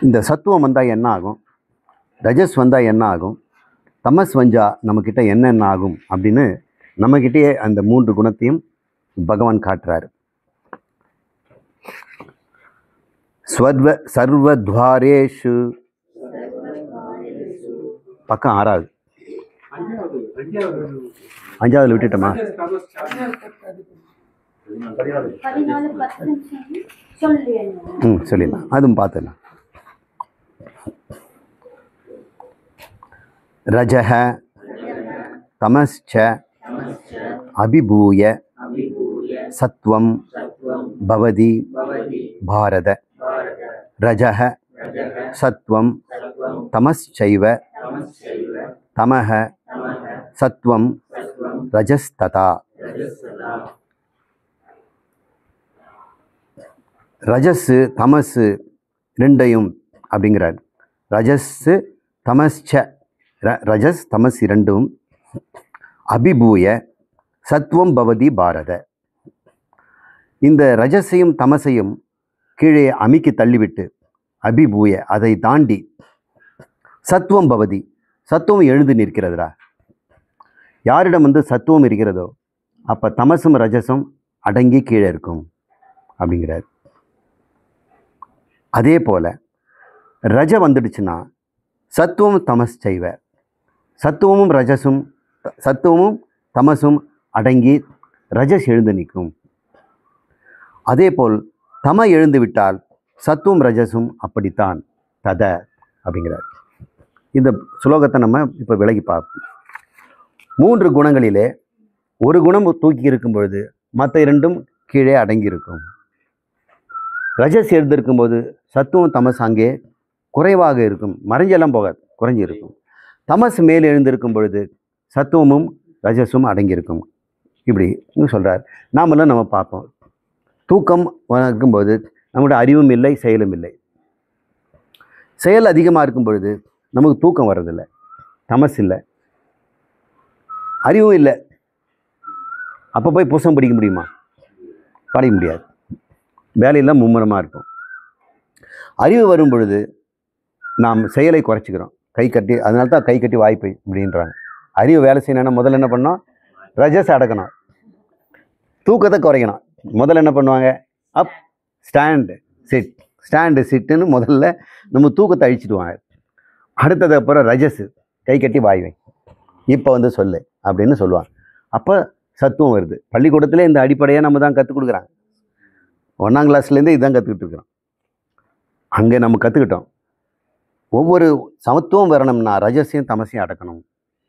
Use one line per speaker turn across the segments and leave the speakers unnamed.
இந்த சத்துவம் வந்தால் என்ன ஆகும், ரஜஸ் வந்தால் என்ன ஆகும், தமஸ் வந்தால் நம்மக்கிட்ட என்னென்ன ஆகும் அப்படின்னு நம்மக்கிட்டேயே அந்த 3 குணத்தையும் பகவான் காட்டுறாரு. சர்வத்வாரேஷு பக்கம் 6வது, 5வது விட்டுட்டோமா? சொல்லிடலாம், அதுவும் பார்த்துடலாம். ரஜஹ தமஸ்ச அபிபூய சத்வம் பவதி பாரத. ரஜஹ சத்வம் தமஸ்சைவ தமஹ சத்வம் ரஜஸ்ததா. ரஜஸ் தமஸ் ரெண்டையும் அப்படிங்கிறார். ரஜஸ் தமஸ்ச, ரஜஸ் தமஸ் இரண்டும் அபிபூய சத்வம் பவதி பாரத. இந்த ரஜஸையும் தமசையும் கீழே அமிக்கி தள்ளிவிட்டு அபிபூய அதை தாண்டி சத்துவம் பவதி, சத்துவம் எழுந்து நிற்கிறதுடா. யாரிடம் சத்துவம் இருக்கிறதோ அப்போ தமசும் ரஜசும் அடங்கி கீழே இருக்கும் அப்படிங்கிறார். அதே போல் ரஜ வந்துடுச்சுன்னா சத்துவம் தமஸ் செய்வ, சத்துவமும் ரஜசும் சத்துவமும் தமசும் அடங்கி ரஜஸ் எழுந்து நிற்கும். அதே போல் தம எழுந்து விட்டால் சத்துவம் ரஜசும் அப்படித்தான் தத அப்படிங்கிறார். இந்த சுலோகத்தை நம்ம இப்போ விலகி பார்ப்போம். 3 குணங்களிலே ஒரு குணம் தூக்கி இருக்கும் பொழுது மற்ற 2ம் கீழே அடங்கியிருக்கும். ரஜஸ் எழுந்திருக்கும்போது சத்துவம் தமஸ் அங்கே குறைவாக இருக்கும், மறைஞ்செல்லாம் போகாது, குறைஞ்சி இருக்கும். தமஸ் மேல் எழுந்திருக்கும் பொழுது சத்துவமும் ரஜஸும் அடங்கியிருக்கும். இப்படி சொல்கிறார். நாமெல்லாம் நம்ம பார்ப்போம், தூக்கம் இருக்கும்போது நம்முடைய அறிவும் இல்லை, செயலும் இல்லை. செயல் அதிகமாக இருக்கும் பொழுது நமக்கு தூக்கம் வர்றதில்லை, தமஸ் இல்லை, அறிவும் இல்லை. அப்போ போய் புஸ்தகம் படிக்க முடியுமா? படிக்க முடியாது, வேலையெல்லாம் மும்முரமாக இருக்கும். அறிவு வரும் பொழுது நாம் செயலை குறைச்சிக்கிறோம், கை கட்டி. அதனால தான் கை கட்டி வாய்ப்பை அப்படின்றாங்க. அறிவு வேலை செய்யணும்னா முதல்ல என்ன பண்ணோம்? ரஜஸ் அடக்கணும், தூக்கத்தை குறைக்கணும். முதல்ல என்ன பண்ணுவாங்க? அப் ஸ்டாண்டு சிட், ஸ்டாண்டு சிட்டுன்னு முதல்ல நம்ம தூக்கத்தை அழிச்சிடுவாங்க. அடுத்தது அப்புறம் ரஜஸ் கை கட்டி வாய்வை, இப்போ சொல்லு அப்படின்னு சொல்லுவாங்க. அப்போ சத்துவம் வருது. பள்ளிக்கூடத்தில் இந்த அடிப்படையை நம்ம தான் கற்றுக் கொடுக்குறாங்க. 1ஆம் கிளாஸ்லேருந்தே இதுதான் கற்றுக்கிட்டு இருக்கிறோம். அங்கே நம்ம கற்றுக்கிட்டோம். ஒவ்வொரு சமத்துவம் வரணும்னா ரஜஸையும் தமசையும் அடக்கணும்.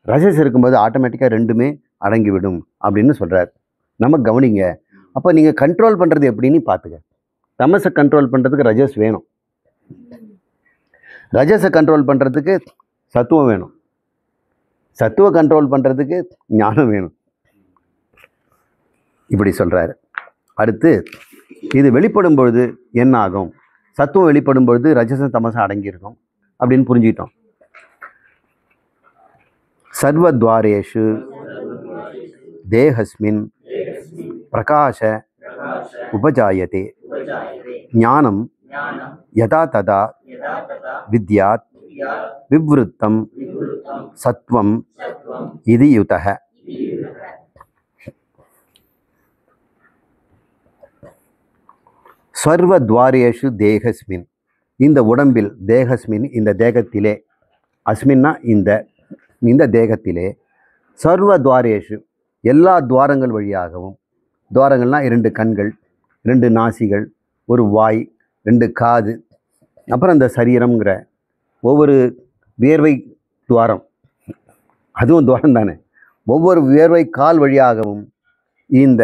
ரஜஸ் இருக்கும்போது ஆட்டோமேட்டிக்காக 2மே அடங்கிவிடும் அப்படின்னு சொல்கிறார். நம்ம கவனிங்க. அப்போ நீங்கள் கண்ட்ரோல் பண்ணுறது எப்படின்னு பார்த்துக்க. தமசை கண்ட்ரோல் பண்ணுறதுக்கு ரஜஸ் வேணும், ரஜஸை கண்ட்ரோல் பண்ணுறதுக்கு சத்துவம் வேணும், சத்துவ கண்ட்ரோல் பண்ணுறதுக்கு ஞானம் வேணும். இப்படி சொல்கிறாரு. அடுத்து இது வெளிப்படும் பொழுது என்ன ஆகும்? சத்துவம் வெளிப்படும் பொழுது ரஜசம் தமசம் அடங்கியிருக்கும் அப்படின்னு புரிஞ்சுக்கிட்டோம். சர்வத்வாரேஷு தேஹஸ்மின் பிரகாஷ உபஜாயதே ஞானம் யதா ததா வித்யாத் விவ்ருத்தம் சத்வம் இது யுதஹ. சர்வத்வாரேஷு தேகஸ்மின், இந்த உடம்பில், தேகஸ்மின் இந்த தேகத்திலே, அஸ்மின்னா இந்த தேகத்திலே, சர்வத்வாரேஷு எல்லா துவாரங்கள் வழியாகவும், துவாரங்கள்னால் 2 கண்கள், 2 நாசிகள், ஒரு வாய், 2 காது, அப்புறம் இந்த சரீரம்ங்கிற ஒவ்வொரு வியர்வை துவாரம், அதுவும் துவாரம் தானே. ஒவ்வொரு வியர்வை கால் வழியாகவும் இந்த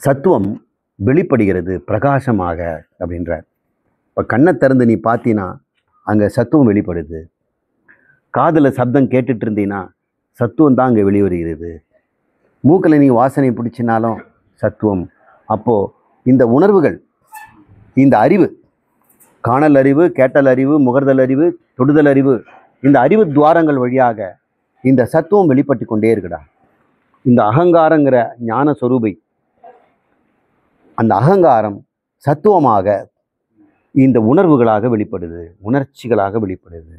சத்துவம் வெளிப்படுகிறது பிரகாசமாக அப்படின்றார். இப்போ கண்ணை திறந்து நீ பார்த்தீன்னா அங்கே சத்துவம் வெளிப்படுது. காதில் சப்தம் கேட்டுட்டு இருந்தீங்கன்னா சத்துவம் தான் அங்கே வெளிவருகிறது. மூக்கில் நீ வாசனை பிடிச்சினாலும் சத்துவம். அப்போது இந்த உணர்வுகள், இந்த அறிவு, காணல் அறிவு, கேட்டல் அறிவு, முகர்தல் அறிவு, தொடுதல் அறிவு, இந்த அறிவு துவாரங்கள் வழியாக இந்த சத்துவம் வெளிப்பட்டு கொண்டே இருக்குடா. இந்த அகங்காரங்கிற ஞான சொரூபை, அந்த அகங்காரம் சத்துவமாக இந்த உணர்வுகளாக வெளிப்படுது, உணர்ச்சிகளாக வெளிப்படுது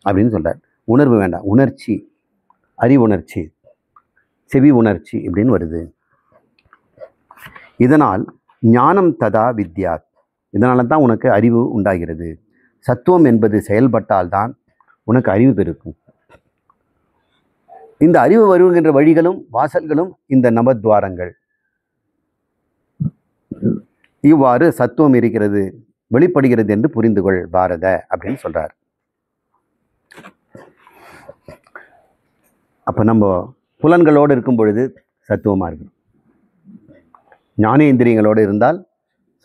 அப்படின்னு சொல்கிறார். உணர்வு வேண்டாம், உணர்ச்சி, அறிவுணர்ச்சி, செவி உணர்ச்சி இப்படின்னு வருது. இதனால் ஞானம் ததா வித்யாத், இதனால தான் உனக்கு அறிவு உண்டாகிறது. சத்துவம் என்பது செயல்பட்டால்தான் உனக்கு அறிவு பெருக்கும். இந்த அறிவு வருகின்ற வழிகளும் வாசல்களும் இந்த நவத்வாரங்கள். இவ்வாறு சத்துவம் இருக்கிறது, வெளிப்படுகிறது என்று புரிந்துகொள் பாரத அப்படின்னு சொல்றார். அப்போ நம்ம புலன்களோடு இருக்கும் பொழுது சத்துவமாக இருக்கணும். ஞானேந்திரியங்களோடு இருந்தால்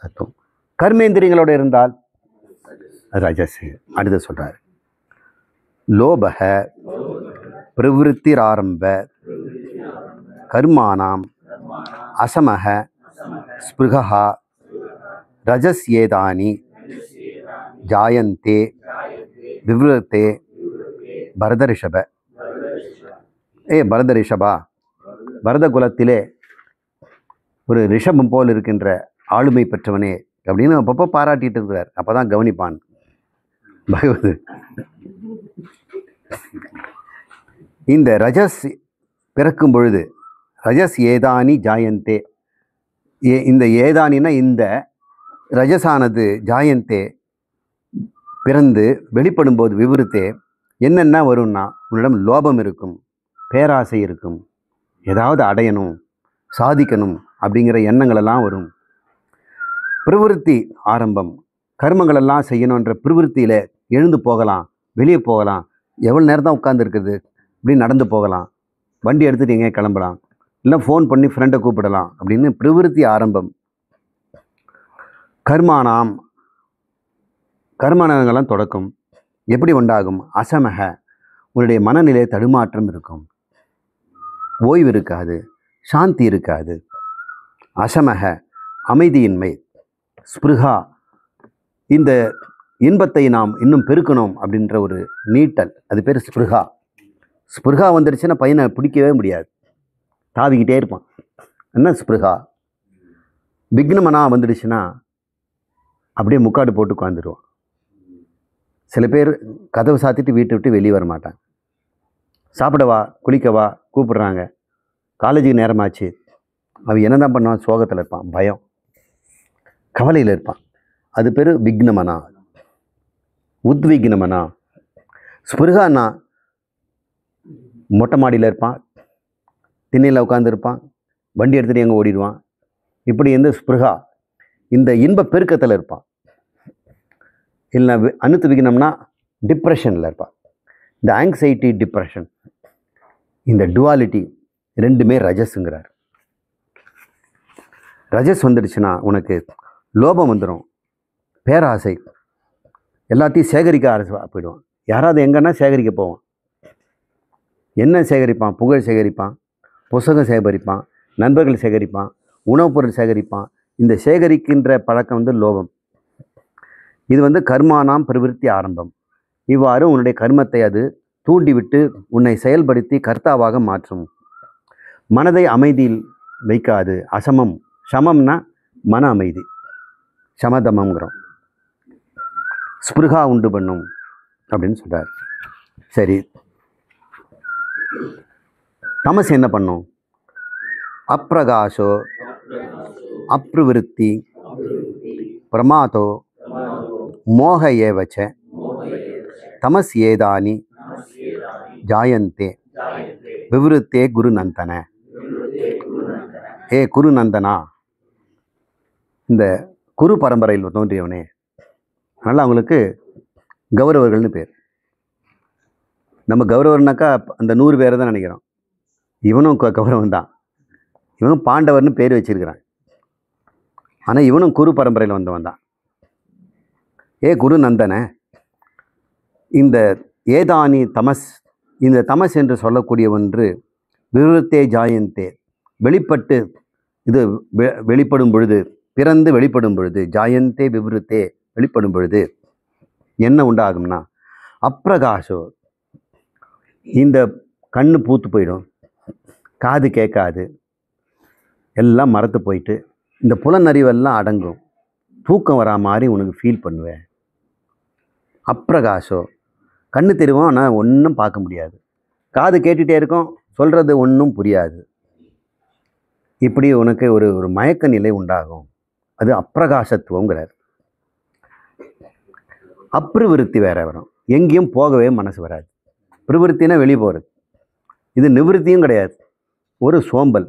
சத்துவம், கர்மேந்திரியங்களோடு இருந்தால் ரஜஸ். அடுத்து சொல்றார், லோபக பிரவிருத்திராரம்ப கர்மானாம் அசமக ஸ்பிருகா ரஜஸ் ஏதானி ஜாயந்தே விவ்ருத்தே பரதரிஷப. பரத ரிஷபா, பரத குலத்திலே ஒரு ரிஷபம் போல் இருக்கின்ற ஆளுமை பெற்றவனே அப்படின்னு அப்பப்போ பாராட்டிட்டு இருக்கிறார். அப்போ தான் கவனிப்பான் பகவத். இந்த ரஜஸ் பிறக்கும் பொழுது, ரஜஸ் ஏதானி ஜாயந்தே, இந்த ஏதானினா இந்த ரஜசானது ஜாயந்தே பிறந்து வெளிப்படும் போது விவருத்தே என்னென்ன வரும்னா, உன்னிடம் லோபம் இருக்கும், பேராசை இருக்கும், ஏதாவது அடையணும், சாதிக்கணும் அப்படிங்கிற எண்ணங்களெல்லாம் வரும். பிரவிருத்தி ஆரம்பம், கர்மங்களெல்லாம் செய்யணுன்ற பிரவிருத்தியில் எழுந்து போகலாம், வெளியே போகலாம், எவ்வளோ நேரம் தான் உட்காந்துருக்குது, இப்படி நடந்து போகலாம், வண்டி எடுத்துகிட்டு எங்கே கிளம்பலாம், இல்லை ஃபோன் பண்ணி ஃப்ரெண்டை கூப்பிடலாம் அப்படின்னு பிரவிருத்தி ஆரம்பம். கர்மானாம், கர்மணங்கள்லாம் தொடக்கம். எப்படி உண்டாகும்? அசமக, உன்னுடைய மனநிலை தடுமாற்றம் இருக்கும், ஓய்வு இருக்காது, சாந்தி இருக்காது. அசமக அமைதியின்மை, ஸ்பிருகா இந்த இன்பத்தை நாம் இன்னும் பெருக்கணும் அப்படின்ற ஒரு நீட்டல், அது பேர் ஸ்பிருகா. ஸ்பிருகா வந்துடுச்சுன்னா பையனை பிடிக்கவே முடியாது, தாவிக்கிட்டே இருப்பான். என்ன ஸ்பிருகா? விக்னமனா வந்துடுச்சுன்னா அப்படியே முக்காடு போட்டு உட்காந்துருவான். சில பேர் கதவை சாத்திட்டு வீட்டை விட்டு வெளியே வர மாட்டாங்க. சாப்பிடவா குளிக்கவா கூப்பிடுறாங்க, காலேஜுக்கு நேரமாச்சு, அவன் என்ன தான் பண்ணுவான்? சோகத்தில் இருப்பான், பயம், கவலையில் இருப்பான். அது பேர் விக்னமனா, உத்விக்னமனா. ஸ்பிருகானா மொட்டை மாடியில் இருப்பான், திண்ணையில் உட்காந்துருப்பான், வண்டி எடுத்துகிட்டு எங்கே ஓடிடுவான். இப்படி எந்த ஸ்பிருகா இந்த இன்ப பெருக்கத்தில் இருப்பான். இல்லை அனுத்து விக்னம்னா டிப்ரெஷனில் இருப்பான். இந்த ஆங்ஸைட்டி, டிப்ரெஷன், இந்த டுவாலிட்டி ரெண்டுமே ரஜஸுங்கிறார். ரஜஸ் வந்துடுச்சுன்னா உனக்கு லோபம் வந்துடும், பேராசை, எல்லாத்தையும் சேகரிக்க போயிடுவான். யாராவது எங்கன்னா சேகரிக்க போவான். என்ன சேகரிப்பான்? புகழ் சேகரிப்பான், புத்தகம் சேகரிப்பான், நண்பர்கள் சேகரிப்பான், உணவுப் பொருள் சேகரிப்பான். இந்த சேகரிக்கின்ற பழக்கம் லோபம். இது கர்மானாம் பிரவிருத்தி ஆரம்பம். இவ்வாறு உன்னுடைய கர்மத்தை அது தூண்டிவிட்டு உன்னை செயல்படுத்தி கர்த்தாவாக மாற்றும். மனதை அமைதியில் வைக்காது. அசமம், சமம்னா மன அமைதி, சமதமங்கிறோம். ஸ்பிருகா உண்டு பண்ணும் அப்படின்னு சொல்கிறார். சரி, தமஸ் என்ன பண்ணும்? அப்பிரகாசோ அப்ரவிருத்தி பிரமாதோ மோக ஏவச்ச தமஸ் ஏதானி ஜாயந்தே விவருத்தே குருநந்தன. ஏ குருநந்தனா, இந்த குரு பரம்பரையில் தோன்றியவனே, அதனால் அவங்களுக்கு கௌரவர்கள்னு பேர். நம்ம கௌரவர்னாக்கா அந்த 100 பேரை தான் நினைக்கிறோம். இவனும் கௌரவம் தான். இவனும் பாண்டவர்னு பேர் வச்சிருக்கிறான். ஆனால் இவனும் குரு பரம்பரையில் வந்தவன் தான். ஏ குருநந்தன, இந்த ஏதானி தமஸ், இந்த தமஸ் என்று சொல்லக்கூடிய ஒன்று விவருத்தே ஜாயந்தே, வெளிப்பட்டு இது வெளிப்படும் பொழுது, பிறந்து வெளிப்படும் பொழுது, ஜாயந்தே விவருத்தே வெளிப்படும் பொழுது என்ன உண்டாகும்னா, அப்பிரகாசோ, இந்த கண்ணு பூத்து போயிடும், காது கேட்காது, எல்லாம் மறத்து போயிட்டு இந்த புலனறிவெல்லாம் அடங்கும், தூக்கம் வரா மாதிரி உனக்கு ஃபீல் பண்ணுவேன். அப்பிரகாசோ, கண்ணு தெரியும் ஆனால் ஒன்றும் பார்க்க முடியாது, காது கேட்டுகிட்டே இருக்கும், சொல்கிறது ஒன்றும் புரியாது. இப்படி உனக்கு ஒரு ஒரு மயக்க நிலை உண்டாகும். அது அப்பிரகாசத்துவங்கிறார். அப்பிரவிருத்தி வேற வரும், எங்கேயும் போகவே மனசு வராது. பிரவிருத்தினா வெளியே போகிறது, இது நிவிருத்தியும் கிடையாது, ஒரு சோம்பல்.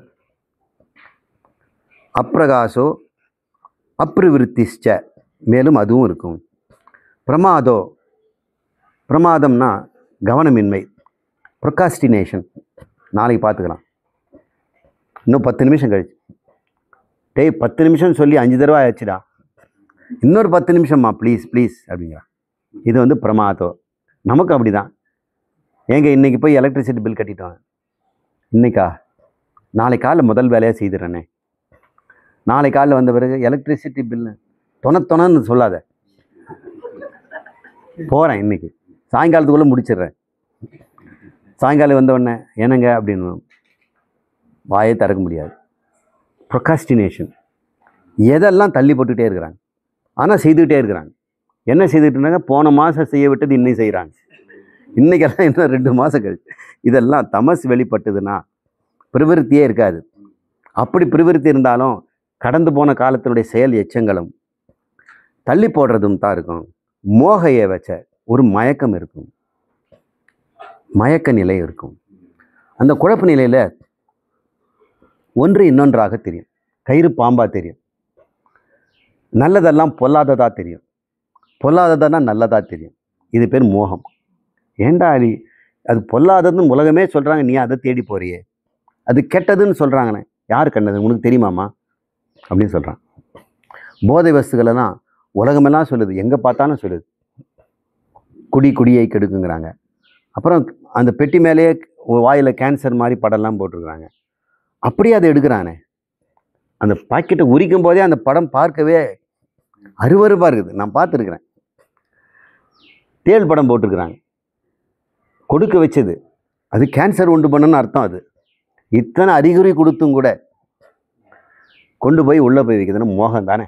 அப்பிரகாசோ அப்பிரவிருத்திஷ்ச, மேலும் அதுவும் இருக்கும். பிரமாதோ, பிரமாதம்னா கவனமின்மை, ப்ரொகாஸ்டினேஷன், நாளைக்கு பார்த்துக்கலாம், இன்னும் 10 நிமிஷம் கழிச்சு. டேய் 10 நிமிஷம் சொல்லி 5 தடவை ஆச்சுடா, இன்னொரு 10 நிமிஷம்மா ப்ளீஸ் ப்ளீஸ் அப்படிங்கிறா. இது வந்து பிரமாதம். நமக்கு அப்படி தான். ஏங்க இன்றைக்கி போய் எலக்ட்ரிசிட்டி பில் கட்டிட்டோம், இன்றைக்கா, நாளைக்கு காலைல முதல் வேலையாக செய்துடுறேனே, நாளை காலைல வந்த பிறகு எலக்ட்ரிசிட்டி பில்லு தொணன்னு சொல்லாத, போகிறேன் இன்றைக்கி சாயங்காலத்துக்குள்ளே முடிச்சிடுறேன். சாயங்காலம் வந்தவுடனே என்னங்க அப்படின்னு வாயை திறக்க முடியாது. ப்ரொகாஸ்டினேஷன், எதெல்லாம் தள்ளி போட்டுக்கிட்டே இருக்கிறாங்க, ஆனால் செய்துக்கிட்டே இருக்கிறாங்க. என்ன செய்துக்கிட்டு இருந்தாங்க, போன மாதம் செய்ய விட்டது இன்னும் செய்கிறாங்க, இன்றைக்கெல்லாம் இன்னும் 2 மாதம் கழிச்சு. இதெல்லாம் தமஸ் வெளிப்பட்டதுன்னா பிரவிருத்தியே இருக்காது. அப்படி பிரவிருத்தி இருந்தாலும் கடந்து போன காலத்தினுடைய செயல் எச்சங்களும் தள்ளி போடுறதும் தான் இருக்கும். மோகையை வச்ச ஒரு மயக்கம் இருக்கும், மயக்க நிலை இருக்கும். அந்த குழப்ப நிலையில் ஒன்று இன்னொன்றாக தெரியும், கயிறு பாம்பா தெரியும், நல்லதெல்லாம் பொல்லாததாக தெரியும், பொல்லாததானா நல்லதாக தெரியும். இது பேர் மோகம். ஏண்டா அது பொல்லாததுன்னு உலகமே சொல்கிறாங்க, நீ அதை தேடி போறியே, அது கெட்டதுன்னு சொல்கிறாங்கண்ணே, யார் கண்டது உனக்கு தெரியுமாம்மா அப்படின்னு சொல்கிறான். போதை வஸ்துகளெல்லாம் உலகமெல்லாம் சொல்லுது, எங்கே பார்த்தாலும் சொல்லுது, குடியை கெடுக்குங்கிறாங்க. அப்புறம் அந்த பெட்டி மேலேயே வாயில் கேன்சர் மாதிரி படம்லாம் போட்டிருக்கிறாங்க. அப்படியே அதை எடுக்கிறானே, அந்த பாக்கெட்டை உரிக்கும் போதே அந்த படம் பார்க்கவே அருவருப்பாக இருக்குது. நான் பார்த்துருக்குறேன். தேள் படம் போட்டிருக்கிறாங்க, கொடுக்க வச்சது, அது கேன்சர் உண்டு பண்ணுன்னு அர்த்தம். அது இத்தனை அறிகுறி கொடுத்தும் கூட கொண்டு போய் உள்ளே போய் வைக்கிறதுனா மோகம் தானே,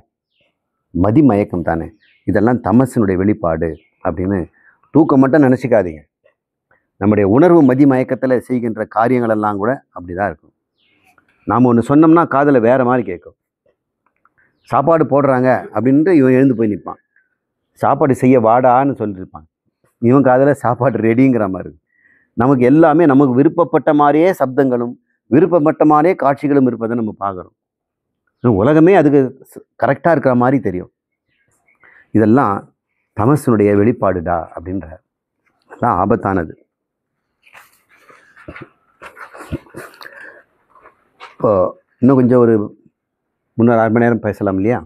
மதி மயக்கம் தானே. இதெல்லாம் தமசினுடைய வெளிப்பாடு அப்படின்னு தூக்கம் மட்டும் நினச்சிக்காதீங்க. நம்முடைய உணர்வு மதி மயக்கத்தில் செய்கின்ற காரியங்களெல்லாம் கூட அப்படி தான் இருக்கும். நாம் ஒன்று சொன்னோம்னா காதில் வேறு மாதிரி கேட்கும். சாப்பாடு போடுறாங்க அப்படின்ட்டு இவன் எழுந்து போய் நிற்பான், சாப்பாடு செய்ய வாடான்னு சொல்லியிருப்பான், இவன் காதில் சாப்பாடு ரெடிங்கிற மாதிரி இருக்கும். நமக்கு எல்லாமே நமக்கு விருப்பப்பட்ட மாதிரியே சப்தங்களும் விருப்பப்பட்ட மாதிரியே காட்சிகளும் இருப்பதை நம்ம பார்க்குறோம். உலகமே அதுக்கு கரெக்டாக இருக்கிற மாதிரி தெரியும். இதெல்லாம் தமசனுடைய வெளிப்பாடுடா அப்படின்ற, அதெல்லாம் ஆபத்தானது. இப்போ இன்னும் கொஞ்சம் ஒரு 3-4 மணி நேரம் பேசலாம் இல்லையா?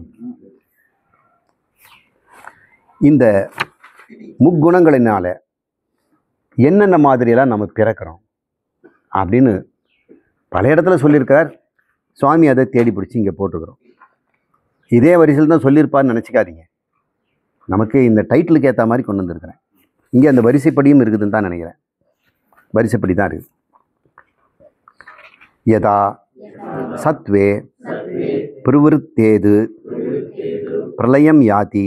இந்த முக்குணங்களினால என்னென்ன மாதிரியெல்லாம் நம்ம பிறக்கிறோம் அப்படின்னு பல இடத்துல சொல்லியிருக்கார் சுவாமி. அதை தேடி பிடிச்சி இங்கே போட்டுக்கிறோம். இதே வரிசையில் தான் சொல்லியிருப்பார்னு நினச்சிக்காதீங்க. நமக்கு இந்த டைட்டிலுக்கு ஏற்ற மாதிரி கொண்டு வந்திருக்கிறேன். இங்கே அந்த வரிசைப்படியும் இருக்குதுன்னு தான் நினைக்கிறேன். வரிசைப்படி தான் இருக்குது. யதா சத்வே பிரவிருத்தேது பிரளயம் யாதி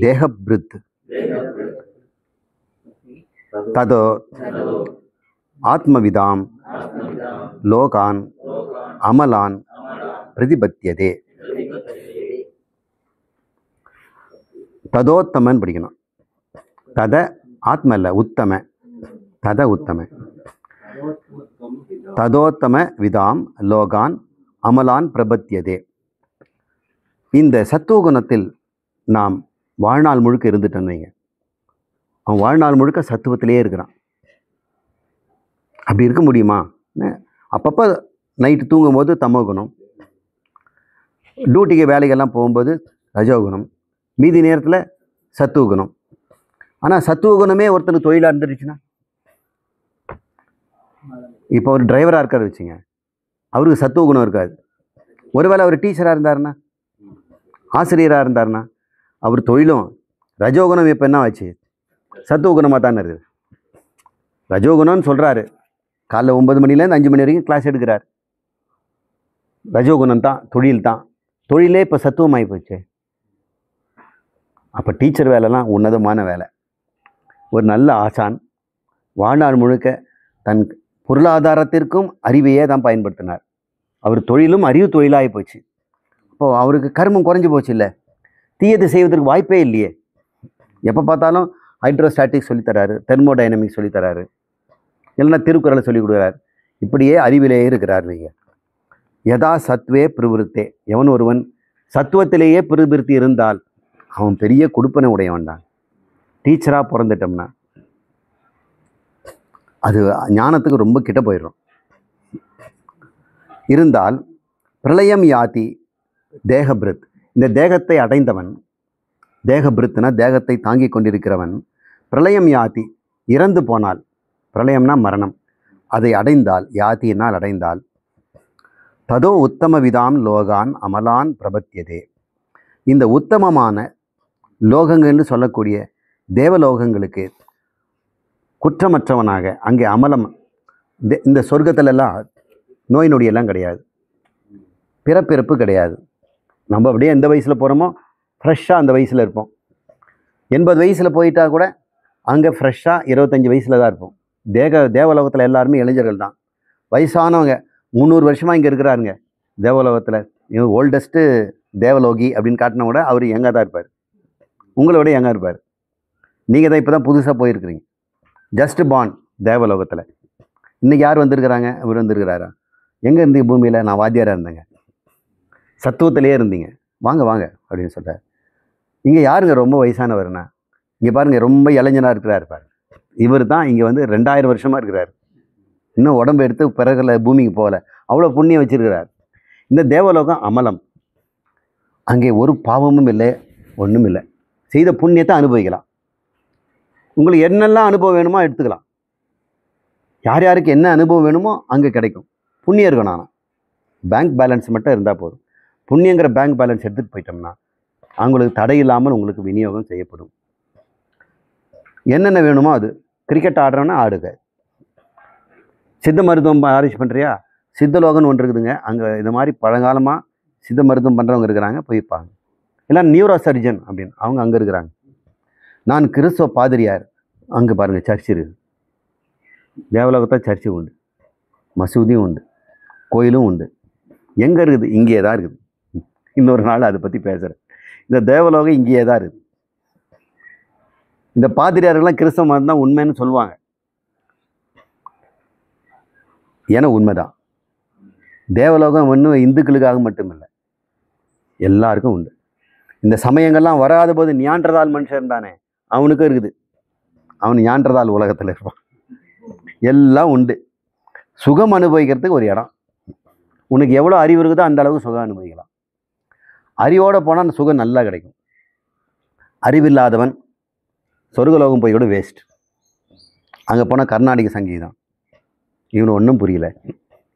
தேகப்ருத் ததோ ஆத்மவிதாம் லோகான் அமலான் பிரதிபத்தியதே. ததோத்தமன் படிக்கணும். தத ஆத்ம இல்லை, உத்தம. தத உத்தம. ததோத்தம விதாம் லோகான் அமலான் பிரபத்தியதே. இந்த சத்துவகுணத்தில் நாம் வாழ்நாள் முழுக்க இருந்துட்டோன்னு வைங்க, அவன் வாழ்நாள் முழுக்க சத்துவத்திலே இருக்கிறான். அப்படி இருக்க முடியுமா? அப்பப்போ நைட்டு தூங்கும்போது தமோகுணம், டியூட்டிக்கு வேலைக்கெல்லாம் போகும்போது ரஜோகுணம், மீதி நேரத்தில் சத்துவகுணம். ஆனால் சத்துவகுணமே ஒருத்தனுக்கு தொழிலாக இருந்துருச்சுன்னா, இப்போ ஒரு டிரைவராக இருக்காரு வச்சுங்க, அவருக்கு சத்துவகுணம் இருக்காது. ஒருவேளை அவர் டீச்சராக இருந்தாருன்னா, ஆசிரியராக இருந்தாருன்னா, அவர் தொழிலும் ரஜோகுணம் இப்போ என்ன ஆச்சு? சத்துவகுணமாக தானே இருக்குது. ரஜோகுணம்னு சொல்கிறாரு, காலைல 9 மணிலேருந்து 5 மணி வரைக்கும் கிளாஸ் எடுக்கிறார், ரஜோகுணம் தான், தொழில் தான். தொழிலே இப்போ சத்துவமாகி போச்சு. அப்போ டீச்சர் வேலைலாம் உன்னதமான வேலை. ஒரு நல்ல ஆசான் வாழ்நாள் முழுக்க தன் பொருளாதாரத்திற்கும் அறிவையே தான் பயன்படுத்தினார். அவர் தொழிலும் அறிவு தொழிலாகி போச்சு. இப்போது அவருக்கு கர்மம் குறைஞ்சி போச்சு. இல்லை, தீயது செய்வதற்கு வாய்ப்பே இல்லையே. எப்போ பார்த்தாலும் ஹைட்ரோஸ்டாட்டிக்ஸ் சொல்லித்தராரு, தெர்மோடைனமிக்ஸ் சொல்லித்தராரு, இல்லைன்னா திருக்குறளை சொல்லிக் கொடுக்குறாரு. இப்படியே அறிவிலேயே இருக்கிறார். நீங்கள் யதா சத்வே பிரவிருத்தே, எவன் ஒருவன் சத்துவத்திலேயே பிரவிருத்தி இருந்தால் அவன் பெரிய கொடுப்பனை உடையவன் தான். டீச்சராக பிறந்துட்டோம்னா அது ஞானத்துக்கு ரொம்ப கிட்ட போயிடும். இருந்தால் பிரளயம் யாதி தேகபிருத், இந்த தேகத்தை அடைந்தவன், தேகபிருத்னா தேகத்தை தாங்கி கொண்டிருக்கிறவன், பிரளயம் யாதி இறந்து போனால், பிரளயம்னா மரணம், அதை அடைந்தால், யாத்தினால் அடைந்தால், ததோ உத்தம விதாம் லோகான் அமலான் பிரபத்தியதே, இந்த உத்தமமான லோகங்கள்னு சொல்லக்கூடிய தேவலோகங்களுக்கு குற்றமற்றவனாக அங்கே அமலம். இந்த சொர்க்கத்திலெல்லாம் நோய் நொடியெல்லாம் கிடையாது, பிறப்பிறப்பு கிடையாது. நம்ம அப்படியே எந்த வயசில் போகிறோமோ ஃப்ரெஷ்ஷாக அந்த வயசில் இருப்போம். 80 வயசில் போயிட்டா கூட அங்கே ஃப்ரெஷ்ஷாக 25 வயசில் தான் இருப்போம். தேவலோகத்தில் எல்லாருமே இளைஞர்கள் தான். வயசானவங்க 300 வருஷமாக இங்கே இருக்கிறாருங்க தேவலோகத்தில். ஓல்டஸ்ட்டு தேவலோகி அப்படின்னு காட்டினா கூட அவர் யங்காக தான் இருப்பார், உங்களை விட யங்காக இருப்பார். நீங்கள் தான் இப்போ தான் புதுசாக போயிருக்கிறீங்க, ஜஸ்ட் பார்ன் தேவலோகத்தில். இன்றைக்கி யார் வந்திருக்கிறாங்க? இவர் வந்திருக்கிறாரா? எங்கே இருந்தீங்க பூமியில்? நான் வாத்தியாராக இருந்தேங்க. சத்துவத்திலே இருந்தீங்க, வாங்க வாங்க அப்படின்னு சொல்கிறார். இங்கே யாருங்க ரொம்ப வயசானவர்னா? இங்கே பாருங்கள், ரொம்ப இளைஞனாக இருக்கிறார் பாரு. இவர் தான் இங்கே வந்து 2000 வருஷமாக இருக்கிறார். இன்னும் உடம்பு எடுத்து பிறகுல பூமிக்கு போகல, அவ்வளோ புண்ணியம் வச்சிருக்கிறார். இந்த தேவலோகம் அமலம், அங்கே ஒரு பாவமும் இல்லை, ஒன்றும் இல்லை. செய்த புண்ணியத்தை அனுபவிக்கலாம். உங்களுக்கு என்னெல்லாம் அனுபவம் வேணுமோ எடுத்துக்கலாம். யார் யாருக்கு என்ன அனுபவம் வேணுமோ அங்கே கிடைக்கும். புண்ணியம் இருக்கணும், ஆனால் பேங்க் பேலன்ஸ் மட்டும் இருந்தால் போதும். புண்ணியங்கிற பேங்க் பேலன்ஸ் எடுத்துகிட்டு போயிட்டோம்னா அவங்களுக்கு தடை இல்லாமல் உங்களுக்கு விநியோகம் செய்யப்படும். என்னென்ன வேணுமோ அது. கிரிக்கெட் ஆடுறோன்னா ஆடுங்க. சித்த மருத்துவம் ஆராய்ச்சி பண்ணுறியா? சித்தலோகம்னு ஒன்று இருக்குதுங்க, அங்கே இது மாதிரி பழங்காலமாக சித்த மருத்துவம் பண்ணுறவங்க இருக்கிறாங்க, போய்ப்பாங்க. இல்லை நியூரோ சர்ஜன் அப்படின்னு அவங்க அங்கே இருக்கிறாங்க. நான் கிறிஸ்துவ பாதிரியார், அங்கே பாருங்கள் சர்ச் இருக்குது. தேவலோகத்தில் சர்ச்சு உண்டு, மசூதியும் உண்டு, கோயிலும் உண்டு. எங்கே இருக்குது? இங்கே தான் இருக்குது. இன்னொரு நாள் அதை பற்றி பேசுகிறேன். இந்த தேவலோகம் இங்கேயே தான் இருக்குது. இந்த பாதிரியார்கள்லாம் கிறிஸ்தவ மதம் தான் உண்மைன்னு சொல்லுவாங்க. ஏன்னா உண்மைதான். தேவலோகம் ஒன்றும் இந்துக்களுக்காக மட்டுமில்லை, எல்லாருக்கும் உண்டு. இந்த சமயங்கள்லாம் வராத போது நியாண்டர்தால் மனுஷன் தானே, அவனுக்கும் இருக்குது. அவன் நியாண்டர்தால் உலகத்தில் இருப்பான். எல்லாம் உண்டு. சுகம் அனுபவிக்கிறதுக்கு ஒரு இடம். உனக்கு எவ்வளோ அறிவு இருக்குதோ அந்த அளவுக்கு சுகம் அனுபவிக்கலாம். அறிவோடு போனால் அந்த சுகம் நல்லா கிடைக்கும். அறிவில்லாதவன் சொர்க்கலோகம் போய் கூட வேஸ்ட். அங்கே போனால் கர்நாடக சங்கீதம், இவனு ஒன்றும் புரியல.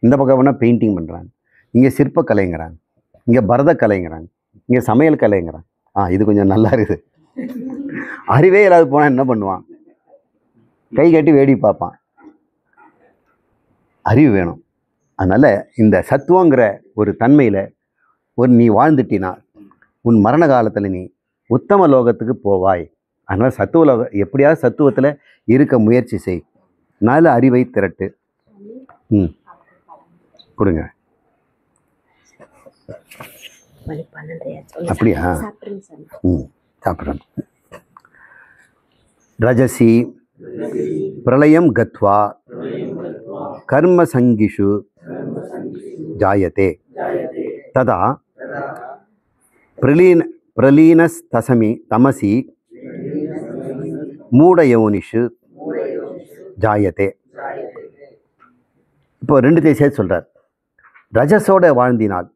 இந்த பக்கம் போனால் பெயிண்டிங் பண்ணுறாங்க, இங்கே சிற்ப கலைங்கிறாங்க, இங்கே பரத கலைங்கிறாங்க, இங்கே சமையல் கலைங்கிறாங்க. இது கொஞ்சம் நல்லா இருக்குது. அறிவே இல்லாத போனால் என்ன பண்ணுவான்? கை கட்டி வேடி பார்ப்பான். அறிவு வேணும். அதனால் இந்த சத்துவங்கிற ஒரு தன்மையில் நீ வாழ்ந்துட்டினா உன் மரண காலத்தில் நீ உத்தம லோகத்துக்கு போவாய். அதனால் சத்துவ லோகம் எப்படியாவது சத்துவத்தில் இருக்க முயற்சி செய். நல்ல அறிவை திரட்டு. கொடுங்க. அப்படியா? சாப்பிட்றேன். ரஜசி பிரளயம் கத்வா கர்ம சங்கிஷு ஜாயதே ததா பிரலீனஸ்தசமி தமசி மூடயோனிஷு ஜாயதே. இப்போ ரெண்டுத்தையும் சேர்த்து சொல்கிறார். ரஜஸோட வாழ்ந்தினால்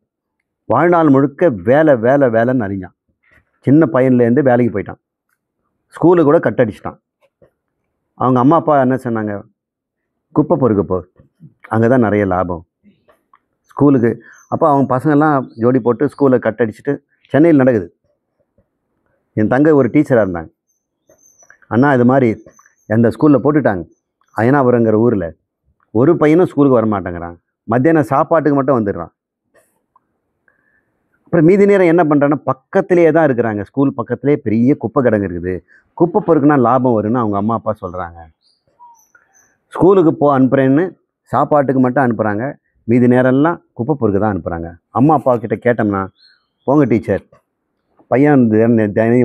வாழ்நாள் முழுக்க வேலை வேலை வேலைன்னு அறிஞ்சான். சின்ன பையன்லேருந்து வேலைக்கு போயிட்டான், ஸ்கூலு கூட கட்டடிச்சிட்டான். அவங்க அம்மா அப்பா என்ன சொன்னாங்க? குப்பை பொறுக்க போ, அங்கே தான் நிறைய லாபம் ஸ்கூலுக்கு. அப்போ அவங்க பசங்கள்லாம் ஜோடி போட்டு ஸ்கூலை கட்டடிச்சிட்டு சென்னையில் நடக்குது. என் தங்கை ஒரு டீச்சராக இருந்தாங்க. அண்ணா இது மாதிரி அந்த ஸ்கூலில் போட்டுட்டாங்க. அயனாபுரங்கிற ஊரில் ஒரு பையனும் ஸ்கூலுக்கு வரமாட்டேங்கிறான். மத்தியானம் சாப்பாட்டுக்கு மட்டும் வந்துடுறான். அப்புறம் மீதி நேரம் என்ன பண்ணுறாங்கன்னா பக்கத்திலே தான் இருக்கிறாங்க, ஸ்கூல் பக்கத்திலே பெரிய குப்பை கிடங்கு இருக்குது. குப்பை பொறுக்குனா லாபம் வரும்னு அவங்க அம்மா அப்பா சொல்கிறாங்க. ஸ்கூலுக்கு அனுப்புகிறேன்னு சாப்பாட்டுக்கு மட்டும் அனுப்புகிறாங்க, மீதி நேரம்லாம் குப்பை பொறுக்க தான் அனுப்புகிறாங்க. அம்மா அப்பா கிட்ட கேட்டோம்னா, போங்க டீச்சர், பையன் தினம்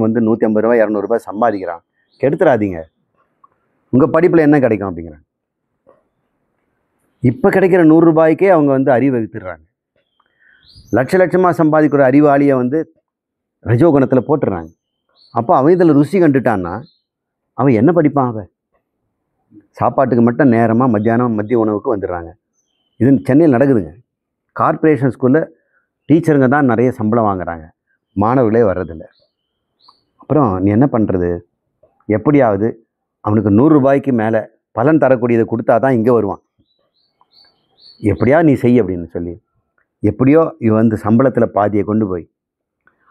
வந்து 150 ரூபா 200 ரூபாய் சம்பாதிக்கிறான், கெடுத்துடாதீங்க, உங்கள் படிப்பில் என்ன கிடைக்கும் அப்படிங்கிறாங்க. இப்போ கிடைக்கிற 100 ரூபாய்க்கே அவங்க வந்து அறிவை வித்துடுறாங்க. லட்சமாக சம்பாதிக்கிற அறிவாளியை வந்து ரஜோகுணத்தில் போட்டுடுறாங்க. அப்போ அவன் இதில் ருசி கண்டுட்டான்னா அவன் என்ன படிப்பான்? அவன் சாப்பாட்டுக்கு மட்டும் நேரமாக மத்திய உணவுக்கு வந்துடுறாங்க. இது சென்னையில் நடக்குதுங்க. கார்ப்பரேஷன் ஸ்கூலில் டீச்சருங்க தான் நிறைய சம்பளம் வாங்குகிறாங்க, மாணவர்களே வர்றதில்லை. அப்புறம் நீ என்ன பண்ணுறது? எப்படியாவது அவனுக்கு 100 ரூபாய்க்கு மேலே பலன் தரக்கூடியதை கொடுத்தா தான் இங்கே வருவான். எப்படியா நீ செய் அப்படின்னு சொல்லி எப்படியோ இவன் வந்து சம்பளத்தில் பாதியை கொண்டு போய்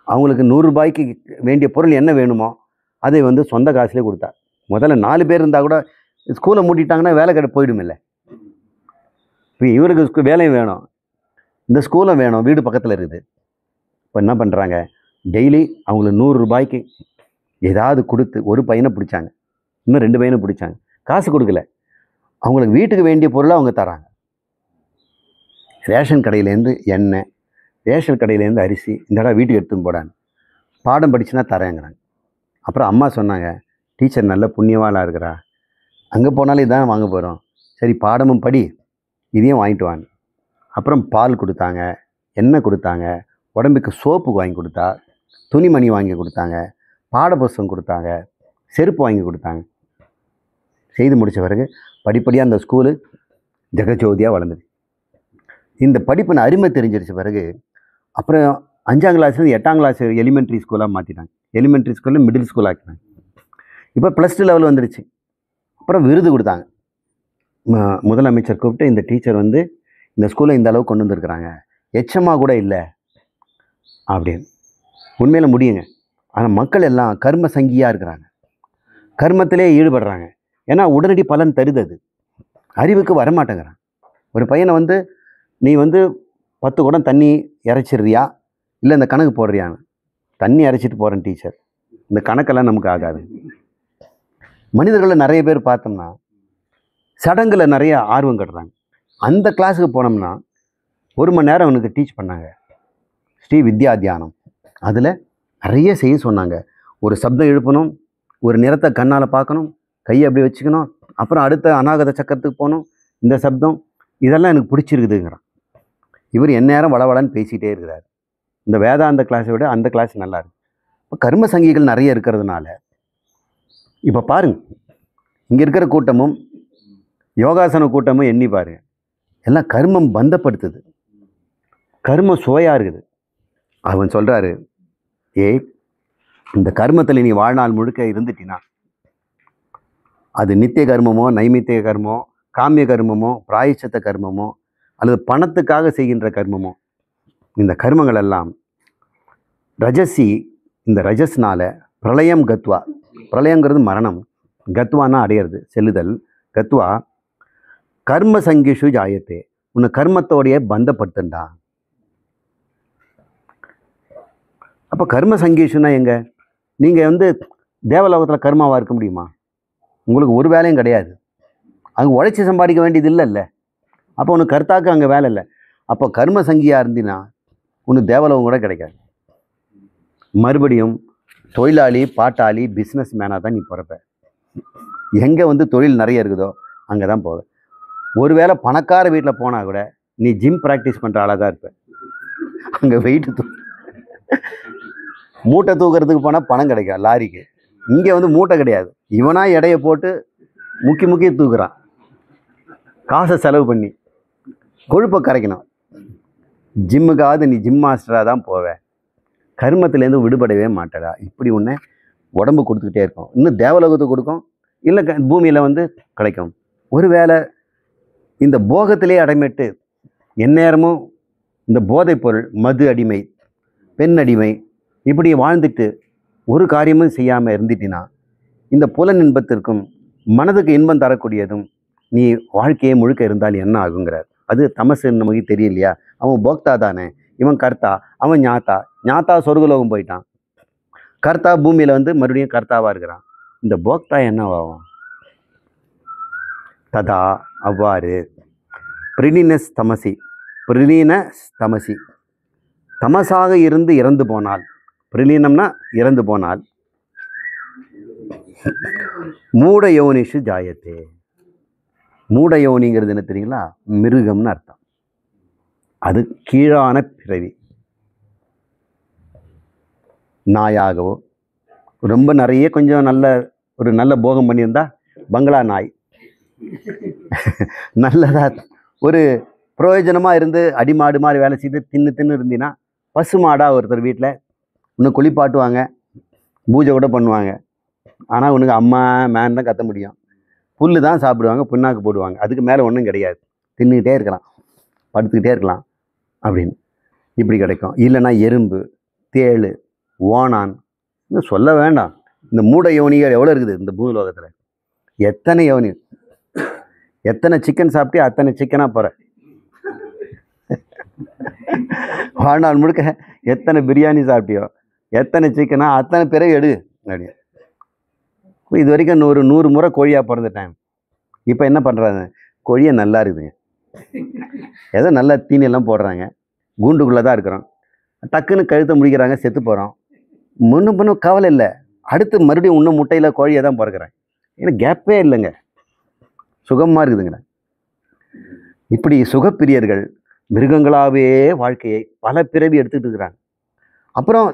அவங்களுக்கு 100 ரூபாய்க்கு வேண்டிய பொருள் என்ன வேணுமோ அதை வந்து சொந்த காசுலேயே கொடுத்தா. முதல்ல 4 பேர் இருந்தால் கூட ஸ்கூலை மூட்டிட்டாங்கன்னா வேலை போயிடும் இல்லை. இப்போ இவருக்கு வேலையும் வேணும், இந்த ஸ்கூலும் வேணும், வீடு பக்கத்தில் இருக்குது. இப்போ என்ன பண்ணுறாங்க, டெய்லி அவங்களுக்கு 100 ரூபாய்க்கு ஏதாவது கொடுத்து ஒரு பையனை பிடிச்சாங்க, இன்னும் 2 பையனை பிடிச்சாங்க, காசு கொடுக்கல, அவங்களுக்கு வீட்டுக்கு வேண்டிய பொருளை அவங்க தராங்க. ரேஷன் கடையிலேருந்து எண்ணெய், ரேஷன் கடையிலேருந்து அரிசி, இந்தடா வீட்டுக்கு எடுத்துன்னு போடான்னு, பாடம் படிச்சுன்னா தரேங்கிறாங்க. அப்புறம் அம்மா சொன்னாங்க, டீச்சர் நல்ல புண்ணியவாளாக இருக்கிறா, அங்கே போனாலும் இதான் வாங்க போகிறோம், சரி பாடமும் படி, இதையும் வாங்கிட்டு வாங்க. அப்புறம் பால் கொடுத்தாங்க, எண்ணெய் கொடுத்தாங்க, உடம்புக்கு சோப்பு வாங்கி கொடுத்தா, துணிமணி வாங்கி கொடுத்தாங்க, பாடப்புஸ்தகம் கொடுத்தாங்க, செருப்பு வாங்கி கொடுத்தாங்க. செய்து முடித்த பிறகு படிப்படியாக அந்த ஸ்கூலு ஜெகஜோதியாக வளர்ந்தது. இந்த படிப்பின் அருமை தெரிஞ்சிருச்ச பிறகு அப்புறம் 5ஆம் கிளாஸ்லேருந்து 8ஆம் கிளாஸ் எலிமெண்ட்ரி ஸ்கூலாக மாற்றிட்டாங்க. எலிமெண்ட்ரி ஸ்கூலில் மிடில் ஸ்கூல் ஆக்கினாங்க. இப்போ +2 லெவல் வந்துடுச்சு. அப்புறம் விருது கொடுத்தாங்க. முதலமைச்சர் கூப்பிட்டு, இந்த டீச்சர் வந்து இந்த ஸ்கூலை இந்த அளவுக்கு கொண்டு வந்துருக்குறாங்க, எச்சமாக கூட இல்லை அப்படின்னு. உண்மையில் முடியுங்க. ஆனால் மக்கள் எல்லாம் கர்ம சங்கியாக இருக்கிறாங்க, கர்மத்திலே ஈடுபடுறாங்க. ஏன்னா உடனடி பலன் தருது, அது அறிவுக்கு வரமாட்டேங்கிறான். ஒரு பையனை வந்து நீ வந்து 10 குடம் தண்ணி இறைச்சிடுறியா இல்லை இந்த கணக்கு போடுறியான்னு, தண்ணி இறைச்சிட்டு போகிறேன் டீச்சர், இந்த கணக்கெல்லாம் நமக்கு ஆகாது. மனிதர்களில் நிறைய பேர் பார்த்தோம்னா சடங்கில் நிறைய ஆர்வம் கட்டுறாங்க. அந்த கிளாஸுக்கு போனோம்னா 1 மணி நேரம் அவனுக்கு டீச் பண்ணாங்க, ஸ்ரீ வித்யா தியானம். அதில் நிறைய செய்ய சொன்னாங்க. ஒரு சப்தம் எழுப்பணும், ஒரு நிறத்தை கண்ணால் பார்க்கணும், கையை அப்படி வச்சுக்கணும், அப்புறம் அடுத்த அநாகத சக்கரத்துக்கு போகணும், இந்த சப்தம் இதெல்லாம் எனக்கு பிடிச்சிருக்குதுங்கிறான். இவர் எந்நேரம் வளவளன்னு பேசிகிட்டே இருக்கிறார். இந்த வேதாந்த கிளாஸை விட அந்த கிளாஸ் நல்லா இருக்கு. இப்போ கர்ம சங்கிகள் நிறைய இருக்கிறதுனால இப்போ பாருங்க, இங்கே இருக்கிற கூட்டமும் யோகாசன கூட்டமும் எண்ணி பாருங்க, எல்லாம் கர்மம் பந்தப்படுத்துது, கர்மம் சுவையாக இருக்குது. அவன் சொல்கிறாரு, இந்த கர்மத்தில் நீ வாழ்நாள் முழுக்க இருந்துட்டினா அது நித்திய கர்மமோ நைமித்திய கர்மமோ காமிய கர்மமோ பிராயச்சித்த கர்மமோ அல்லது பணத்துக்காக செய்கின்ற கர்மமோ, இந்த கர்மங்கள் எல்லாம் ரஜசி, இந்த ரஜஸ்னால பிரளயம் கத்வா, பிரளயங்கிறது மரணம், கத்வானா அடையிறது, செல்லுதல், கத்வா கர்ம சங்கிஷு ஜாயத்தே, உன்னை கர்மத்தோடைய பந்தப்படுத்துண்டா. அப்போ கர்ம சங்கீஷுன்னா எங்க? நீங்கள் வந்து தேவலோகத்தில் கர்மாவாக இருக்க முடியுமா? உங்களுக்கு ஒரு வேலையும் கிடையாது, அங்கே உழைச்சி சம்பாதிக்க வேண்டியது இல்லைல்ல. அப்போ உனக்கு கர்த்தாக்கு அங்கே வேலை இல்லை. அப்போ கர்ம சங்கியாக இருந்தினா உனக்கு தேவலோகம் கூட கிடைக்காது. மறுபடியும் தொழிலாளி, பாட்டாளி, பிஸ்னஸ் மேனாக தான் நீ பிறப்ப. எங்கே வந்து தொழில் நிறைய இருக்குதோ அங்கே தான் போவ. ஒருவேளை பணக்கார வீட்டில் போனால் கூட நீ ஜிம் ப்ராக்டிஸ் பண்ணுற ஆளாக தான் இருப்ப. அங்கே வெயிட்டு மூட்டை தூக்கிறதுக்கு போனால் பணம் கிடைக்கும் லாரிக்கு, இங்கே வந்து மூட்டை கிடையாது, இவனாக எடையை போட்டு முக்கி தூக்குறான், காசை செலவு பண்ணி கொழுப்பை கரைக்கணும். ஜிம்முக்காவது நீ ஜிம் மாஸ்டராக தான் போவேன், கர்மத்திலேருந்து விடுபடவே மாட்டடா. இப்படி ஒன்று உடம்பு கொடுத்துக்கிட்டே இருக்கும். இன்னும் தேவலோகத்துக்கு கொடுக்கும், இல்லை பூமியில் வந்து கிடைக்கும். ஒருவேளை இந்த போகத்திலே அடைமைட்டு எந்நேரமும் இந்த போதைப் பொருள், மது அடிமை, பெண் அடிமை, இப்படி வாழ்ந்துட்டு ஒரு காரியமும் செய்யாமல் இருந்துட்டினா இந்த புலன் இன்பத்திற்கும் மனதுக்கு இன்பம் தரக்கூடியதும் நீ வாழ்க்கையை முழுக்க இருந்தால் என்ன ஆகுங்கிறார். அது தமசு நமக்கு தெரியலையா? அவன் போக்தா தானே, இவன் கர்த்தா, அவன் ஞாத்தா. ஞாத்தா சொர்க்கலோகம் போயிட்டான், கர்த்தா பூமியில் வந்து மறுபடியும் கர்த்தாவாக இருக்கிறான். இந்த போக்தா என்னவாகும்? ததா அவ்வாறு பிரிலினஸ் தமசி, பிரிலீனஸ் தமசி, தமசாக இருந்து இறந்து போனால், பிரிலீனம்னா இறந்து போனால், மூட யோனிஷு ஜாயத்தே. மூட யோனிங்கிறது என்ன தெரியுங்களா? மிருகம்னு அர்த்தம். அது கீழான பிறவி. நாயாகவோ, ரொம்ப நிறைய கொஞ்சம் ஒரு நல்ல போகம் பண்ணியிருந்தா பங்களா நாய், நல்லதா ஒரு பிரயோஜனமாக இருந்து அடிமாடு மாதிரி வேலை செய்து தின்னு இருந்தீங்கன்னா பசு மாடாக ஒருத்தர் வீட்டில் இன்னும் குளிப்பாட்டுவாங்க, பூஜை கூட பண்ணுவாங்க. ஆனால் உனக்கு அம்மா மேன் தான் கத்த முடியும். புல் தான் சாப்பிடுவாங்க, புண்ணாக்கு போடுவாங்க, அதுக்கு மேலே ஒன்றும் கிடையாது. தின்னுக்கிட்டே இருக்கலாம், படுத்துக்கிட்டே இருக்கலாம் அப்படின்னு இப்படி கிடைக்கும். இல்லைன்னா எறும்பு, தேள், ஓணான், இன்னும் சொல்ல வேண்டாம். இந்த மூட யோனிகள் எவ்வளோ இருக்குது இந்த பூலோகத்தில்? எத்தனை யோனி, எத்தனை சிக்கன் சாப்பிட்டு அத்தனை சிக்கனாக போகிற, வாழ்நாள் முழுக்க எத்தனை பிரியாணி சாப்பிட்டியோ, எத்தனை சிக்கனா அத்தனை பிறகு எடு அப்படி. இது வரைக்கும் 100 முறை கோழியாக பிறந்துட்டேன். இப்போ என்ன பண்ணுறாங்க? கோழியை நல்லா இருக்குதுங்க, ஏதோ நல்லா தீனியெல்லாம் போடுறாங்க, கூண்டுக்குள்ளே தான் இருக்கிறோம், டக்குன்னு கழுத்தை முடிக்கிறாங்க, செத்து போகிறோம். முன்னும் கவலை இல்லை, அடுத்து மறுபடியும் இன்னும் முட்டையில் கோழியை தான் பிறக்கிறேன். ஏன்னா கேப்பே இல்லைங்க, சுகமாக இருக்குதுங்க. இப்படி சுகப்பிரியர்கள் மிருகங்களாகவே வாழ்க்கையை பல பிறவி எடுத்துக்கிட்டு இருக்கிறாங்க. அப்புறம்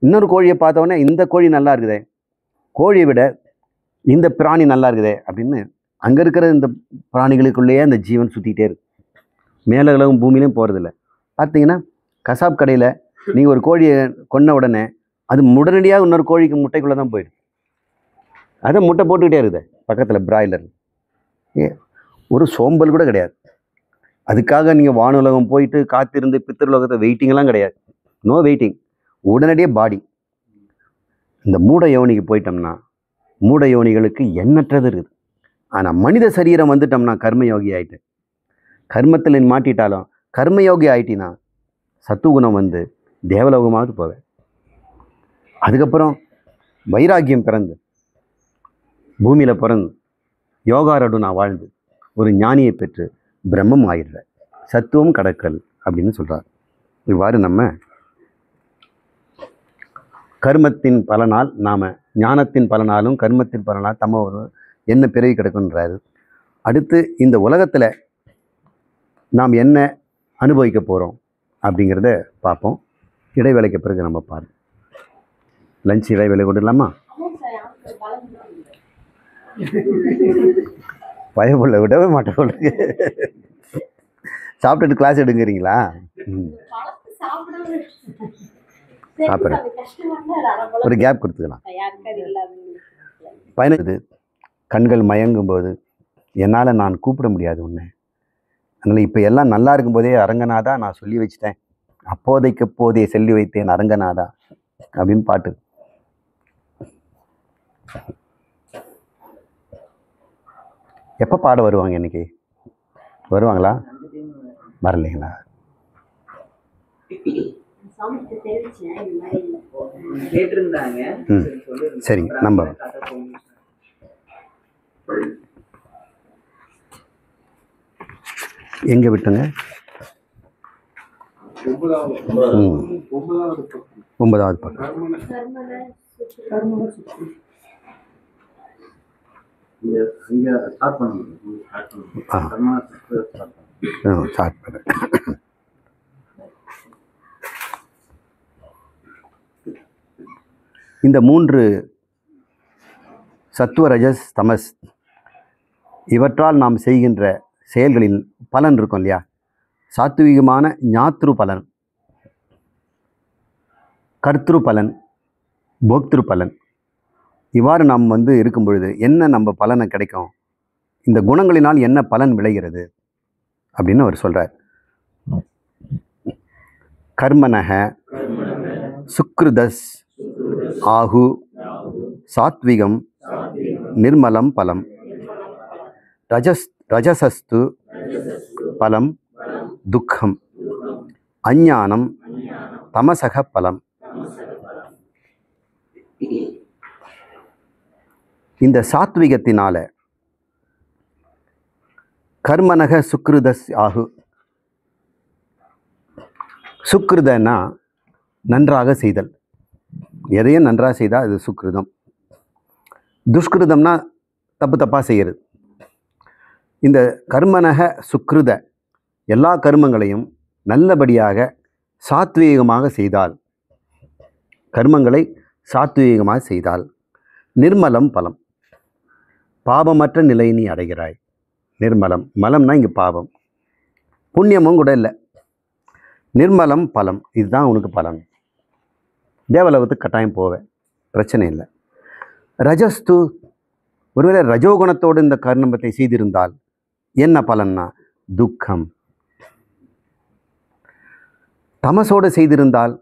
இன்னொரு கோழியை பார்த்தோன்னே இந்த கோழி நல்லா இருக்குதே, கோழியை விட இந்த பிராணி நல்லா இருக்குதே அப்படின்னு அங்கே இருக்கிற இந்த பிராணிகளுக்குள்ளேயே அந்த ஜீவன் சுற்றிக்கிட்டே இருக்கு. மேலகளவும் பூமியிலையும் போகிறதில்ல. பார்த்தீங்கன்னா கசாப் கடையில் நீங்கள் ஒரு கோழியை கொன்ன உடனே அது உடனடியாக இன்னொரு கோழிக்கு முட்டைக்குள்ளே தான் போயிடும். அதை முட்டை போட்டுக்கிட்டே இருக்குது பக்கத்தில் பிராய்லர். ஒரு சோம்பல் கூட கிடையாது. அதுக்காக நீங்கள் வானுலகம் போயிட்டு காத்திருந்து பித்திருலோகத்தை வெயிட்டிங்கெல்லாம் கிடையாது. நோ வெயிட்டிங், உடனடியே பாடி. இந்த மூட யோனிக்கு போயிட்டோம்னா மூட யோனிகளுக்கு எண்ணற்றது இருக்குது. ஆனால் மனித சரீரம் வந்துட்டோம்னா கர்மயோகி ஆகிட்டு, கர்மத்தில் மாட்டிட்டாலும் கர்மயோகி ஆகிட்டினா சத்துகுணம் வந்து தேவலோகமாவது போவேன். அதுக்கப்புறம் வைராக்கியம் பிறந்து பூமியில் பிறந்து யோகாரோடு நான் வாழ்ந்து ஒரு ஞானியை பெற்று பிரம்மம் ஆயிடுற, சத்துவம் கடக்கல் அப்படின்னு சொல்கிறார். இவ்வாறு நம்ம கர்மத்தின் பலனால் நாம் ஞானத்தின் பலனாலும் கர்மத்தின் பலனால் ஒரு என்ன பிறவி கிடக்குன்றாரு. அடுத்து இந்த உலகத்தில் நாம் என்ன அனுபவிக்க போகிறோம் அப்படிங்கிறத பார்ப்போம். இடைவேளைக்கு பிறகு நம்ம பார்ப்போம். லஞ்ச் இடைவேளை கொண்டுடலாமா? பயமுள்ள விடவே மாட்டேன் உங்களுக்கு. சாப்பிட்டுட்டு கிளாஸ் எடுங்கிறீங்களா? சாப்பிட்றேன், ஒரு கேப் கொடுத்துக்கலாம். பயணது கண்கள் மயங்கும்போது என்னால் நான் கூப்பிட முடியாது ஒன்று. அதனால் இப்போ எல்லாம் நல்லா இருக்கும்போதே அரங்கநாதா நான் சொல்லி வச்சிட்டேன், அப்போதைக்கு போதே சொல்லி வைத்தேன் அரங்கநாதா அப்படின்னு பாட்டு. எப்போ பாட வருவாங்க? இன்னைக்கு வருவாங்களா? வரலைங்களா? சரிங்க, நம்ம எங்க விட்டுங்க? 9வது பக்கம். ஸ்டார்ட் பண்ண. இந்த 3 சத்துவ ரஜஸ் தமஸ் இவற்றால் நாம் செய்கின்ற செயல்களின் பலன் இருக்கும் இல்லையா? சாத்விகமான ஞாத்ரு பலன், கர்த்திரு பலன், போக்திரு பலன். இவ்வாறு நாம் இருக்கும் பொழுது என்ன நம்ம பலனை கிடைக்கும், இந்த குணங்களினால் என்ன பலன் விளைகிறது அப்படின்னு அவர் சொல்கிறார். கர்மனக சுக்ருதஸ் ஆகு சாத்விகம் நிர்மலம் பலம் ரஜசஸ்து பலம் துக்கம் அஞ்ஞானம் தமசக பலம். இந்த சாத்விகத்தினால கர்மனக சுக்ருதஸ் ஆகு. சுக்ருதன்னா நன்றாக செய்தல், எதையும் நன்றாக செய்தால் அது சுக்ருதம். துஷ்கிருதம்னா தப்பு தப்பாக செய்கிறது. இந்த கர்மனக சுக்ருத எல்லா கர்மங்களையும் நல்லபடியாக சாத்வீகமாக செய்தால், கர்மங்களை சாத்வீகமாக செய்தால் நிர்மலம் பலம், பாபமற்ற நிலை நீ அடைகிறாய். நிர்மலம், மலம்னா இங்கே பாவம், புண்ணியமும் கூட இல்லை. நிர்மலம் பலம், இதுதான் உனக்கு பலன். தேவலோகத்துக்கு கட்டாயம் போவேன், பிரச்சனை இல்லை. ரஜஸ்து, ஒருவேளை ரஜோகுணத்தோடு இந்த கர்மத்தை செய்திருந்தால் என்ன பலன்னா துக்கம். தமசோடு செய்திருந்தால்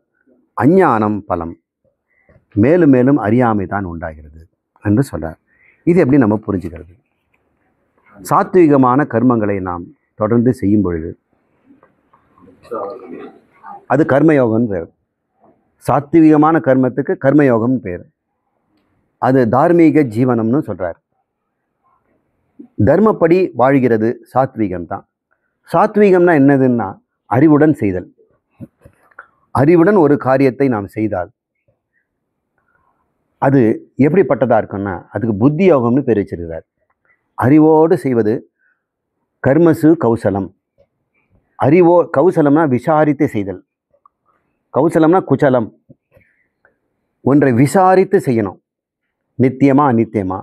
அஞ்ஞானம் பலம், மேலும் மேலும் அறியாமை தான் உண்டாகிறது என்று சொல்றார். இது எப்படி நம்ம புரிஞ்சுக்கிறது? சாத்வீகமான கர்மங்களை நாம் தொடர்ந்து செய்யும் பொழுது அது கர்மயோகம்னு பேர். சாத்வீகமான கர்மத்துக்கு கர்மயோகம்னு பேர். அது தார்மீக ஜீவனம்னு சொல்றார். தர்மப்படி வாழ்கிறது சாத்வீகம்தான். சாத்வீகம்னா என்னதுன்னா அறிவுடன் செய்தல். அறிவுடன் ஒரு காரியத்தை நாம் செய்தால் அது எப்படிப்பட்டதாக இருக்குன்னா அதுக்கு புத்தி யோகம்னு பேர் வச்சிருக்கிறார். அறிவோடு செய்வது கர்மசு கௌசலம். கௌசலம்னா விசாரித்து செய்தல், கௌசலம்னா குச்சலம். ஒன்றை விசாரித்து செய்யணும். நித்தியமா அநித்தியமா,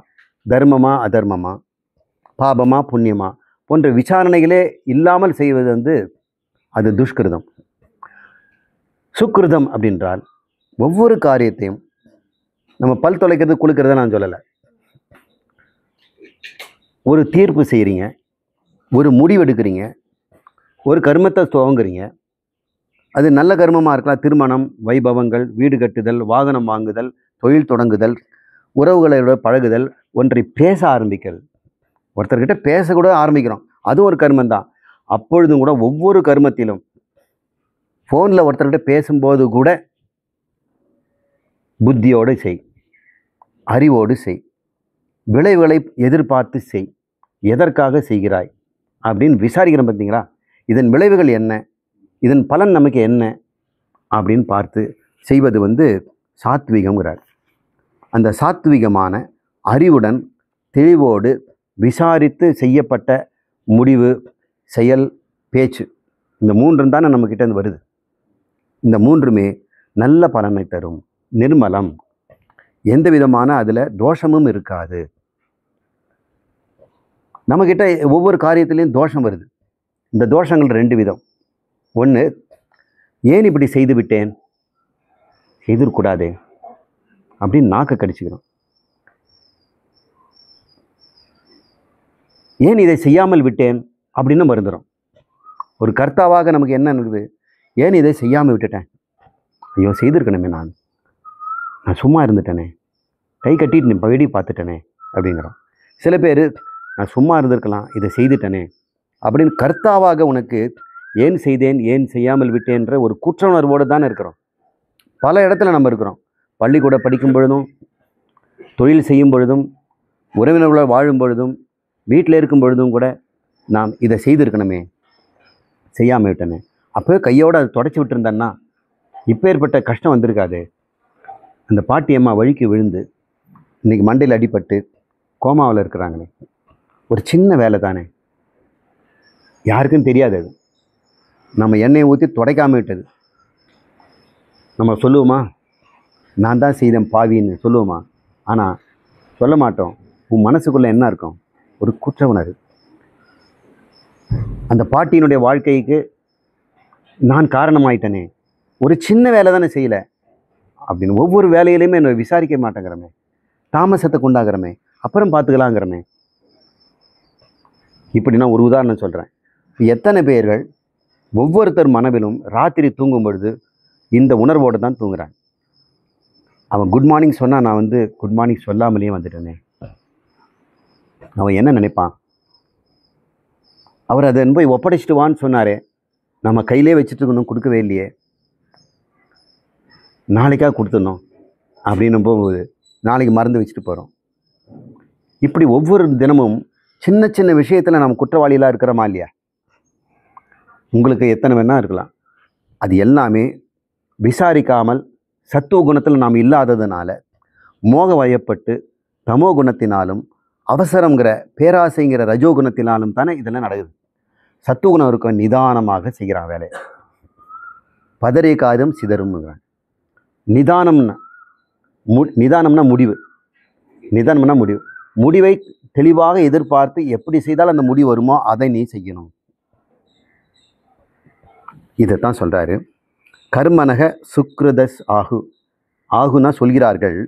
தர்மமா அதர்மமா, பாபமா புண்ணியமா போன்ற விசாரணைகளே இல்லாமல் செய்வது அது துஷ்கிருதம். சுக்கிருதம் அப்படின்றால் ஒவ்வொரு காரியத்தையும் நம்ம பல் தொலைக்கிறது குளிக்கிறத நான் சொல்லலை. ஒரு தீர்ப்பு செய்கிறீங்க, ஒரு முடிவெடுக்கிறீங்க, ஒரு கர்மத்தை துவங்குறீங்க. அது நல்ல கர்மமாக இருக்கலாம். திருமணம், வைபவங்கள், வீடு கட்டுதல், வாகனம் வாங்குதல், தொழில் தொடங்குதல், உறவுகளோட பழகுதல், ஒன்றை பேச ஆரம்பிக்கிறது. ஒருத்தர்கிட்ட பேசக்கூட ஆரம்பிக்கிறோம், அது ஒரு கர்மந்தான். அப்பொழுதும் கூட ஒவ்வொரு கர்மத்திலும் ஃபோனில் ஒருத்தர்கிட்ட பேசும்போது கூட புத்தியோடு செய், அறிவோடு செய், விளைவுகளை எதிர்பார்த்து செய். எதற்காக செய்கிறாய் அப்படின்னு விசாரிக்கிறோம் பார்த்தீங்களா? இதன் விளைவுகள் என்ன, இதன் பலன் நமக்கு என்ன அப்படின்னு பார்த்து செய்வது சாத்வீகம்ங்கிறார். அந்த சாத்வீகமான அறிவுடன் தெளிவோடு விசாரித்து செய்யப்பட்ட முடிவு, செயல், பேச்சு, இந்த மூன்றும் தானே நம்மக்கிட்ட வருது. இந்த மூன்றுமே நல்ல பலனை தரும். நிர்மலம், எந்த விதமான அதில் தோஷமும் இருக்காது. நம்மக்கிட்ட ஒவ்வொரு காரியத்திலையும் தோஷம் வருது. இந்த தோஷங்கள் 2 விதம். ஒன்று, ஏன் இப்படி செய்து விட்டேன், செய்திருக்கூடாதே அப்படின்னு நாக்கை கடிச்சுக்கிறோம். ஏன் இதை செய்யாமல் விட்டேன் அப்படின்னு வருந்துறோம். ஒரு கர்த்தாவாக நமக்கு என்ன இருக்குது, ஏன் இதை செய்யாமல் விட்டுட்டேன், ஐயோ செய்திருக்கணுமே, நான் சும்மா இருந்துட்டேனே, கை கட்டிட்டு பகுடி பார்த்துட்டேனே அப்படிங்கிறோம். சில பேர் நான் சும்மா இருந்திருக்கலாம், இதை செய்துட்டேனே அப்படின்னு கர்த்தாவாக உனக்கு ஏன் செய்தேன், ஏன் செய்யாமல் விட்டேன்ற ஒரு குற்ற உணர்வோடு தானே இருக்கிறோம். பல இடத்துல நம்ம இருக்கிறோம். பள்ளிக்கூட படிக்கும் பொழுதும், தொழில் செய்யும் பொழுதும், உறவினர்களோடு வாழும் பொழுதும், வீட்டில் இருக்கும் பொழுதும் கூட நாம் இதை செய்திருக்கணுமே, செய்யாமல் விட்டேனே. அப்போவே கையோடு அதை தொடச்சி விட்டுருந்தேன்னா இப்போ ஏற்பட்ட கஷ்டம் வந்திருக்காது. அந்த பாட்டியம்மா வழிக்கு விழுந்து இன்றைக்கி மண்டையில் அடிபட்டு கோமாவில் இருக்கிறாங்களே, ஒரு சின்ன வேலை தானே, யாருக்கும் தெரியாது. அது நம்ம எண்ணெயை ஊற்றி துடைக்காமல் விட்டது. நம்ம சொல்லுவோமா, நான் தான் செய்தேன் பாவின்னு சொல்லுவோமா? ஆனால் சொல்ல மாட்டோம். உன் மனசுக்குள்ளே என்ன இருக்கும், ஒரு குற்ற உணர்வு. அந்த பாட்டியினுடைய வாழ்க்கைக்கு நான் காரணமாயிட்டனே, ஒரு சின்ன வேலை தானே செய்யலை அப்படின்னு ஒவ்வொரு வேலையிலையுமே என்னை விசாரிக்க மாட்டேங்கிறமே, தாமசத்தை கொண்டாகிறமே, அப்புறம் பார்த்துக்கலாங்கிறமே. இப்படி நான் ஒரு உதாரணம் சொல்கிறேன். எத்தனை பேர்கள் ஒவ்வொருத்தர் மனவிலும் ராத்திரி தூங்கும் பொழுது இந்த உணர்வோடு தான் தூங்குறாங்க. அவன் குட் மார்னிங் சொன்னால் நான் குட் மார்னிங் சொல்லாமலேயே வந்துட்டேனே, அவன் என்ன நினைப்பான், அவர் அதை போய் ஒப்படைச்சிட்டு வான்னு சொன்னாரே, நம்ம கையிலே வச்சுட்டு இருக்கணும், கொடுக்கவே இல்லையே. நாளைக்காக கொடுத்துடணும் அப்படின்னு போகுது, நாளைக்கு மறந்து வச்சுட்டு போகிறோம். இப்படி ஒவ்வொரு தினமும் சின்ன சின்ன விஷயத்தில் நம்ம குற்றவாளிகளாக இருக்கிறோமா இல்லையா? உங்களுக்கு எத்தனை வேணால் இருக்கலாம். அது எல்லாமே விசாரிக்காமல் சத்துவ குணத்தில் நாம் இல்லாததுனால, மோக வயப்பட்டு தமோ குணத்தினாலும் அவசரங்கிற பேராசைங்கிற ரஜோ குணத்தினாலும் தானே இதெல்லாம் நடக்குது. சத்துவகுணம் இருக்க நிதானமாக செய்கிறான் வேலையை. பதறிய காரியம் சிதறும்ங்கிறான். நிதானம்னா முடிவு. நிதானம்னா முடிவு. முடிவை தெளிவாக எதிர்பார்த்து எப்படி செய்தால் அந்த முடிவு வருமோ அதை நீ செய்யணும். இதைத்தான் சொல்றாரு. கர்மனக சுக்ருதஸ் ஆகு. ஆகுனா சொல்கிறார்கள்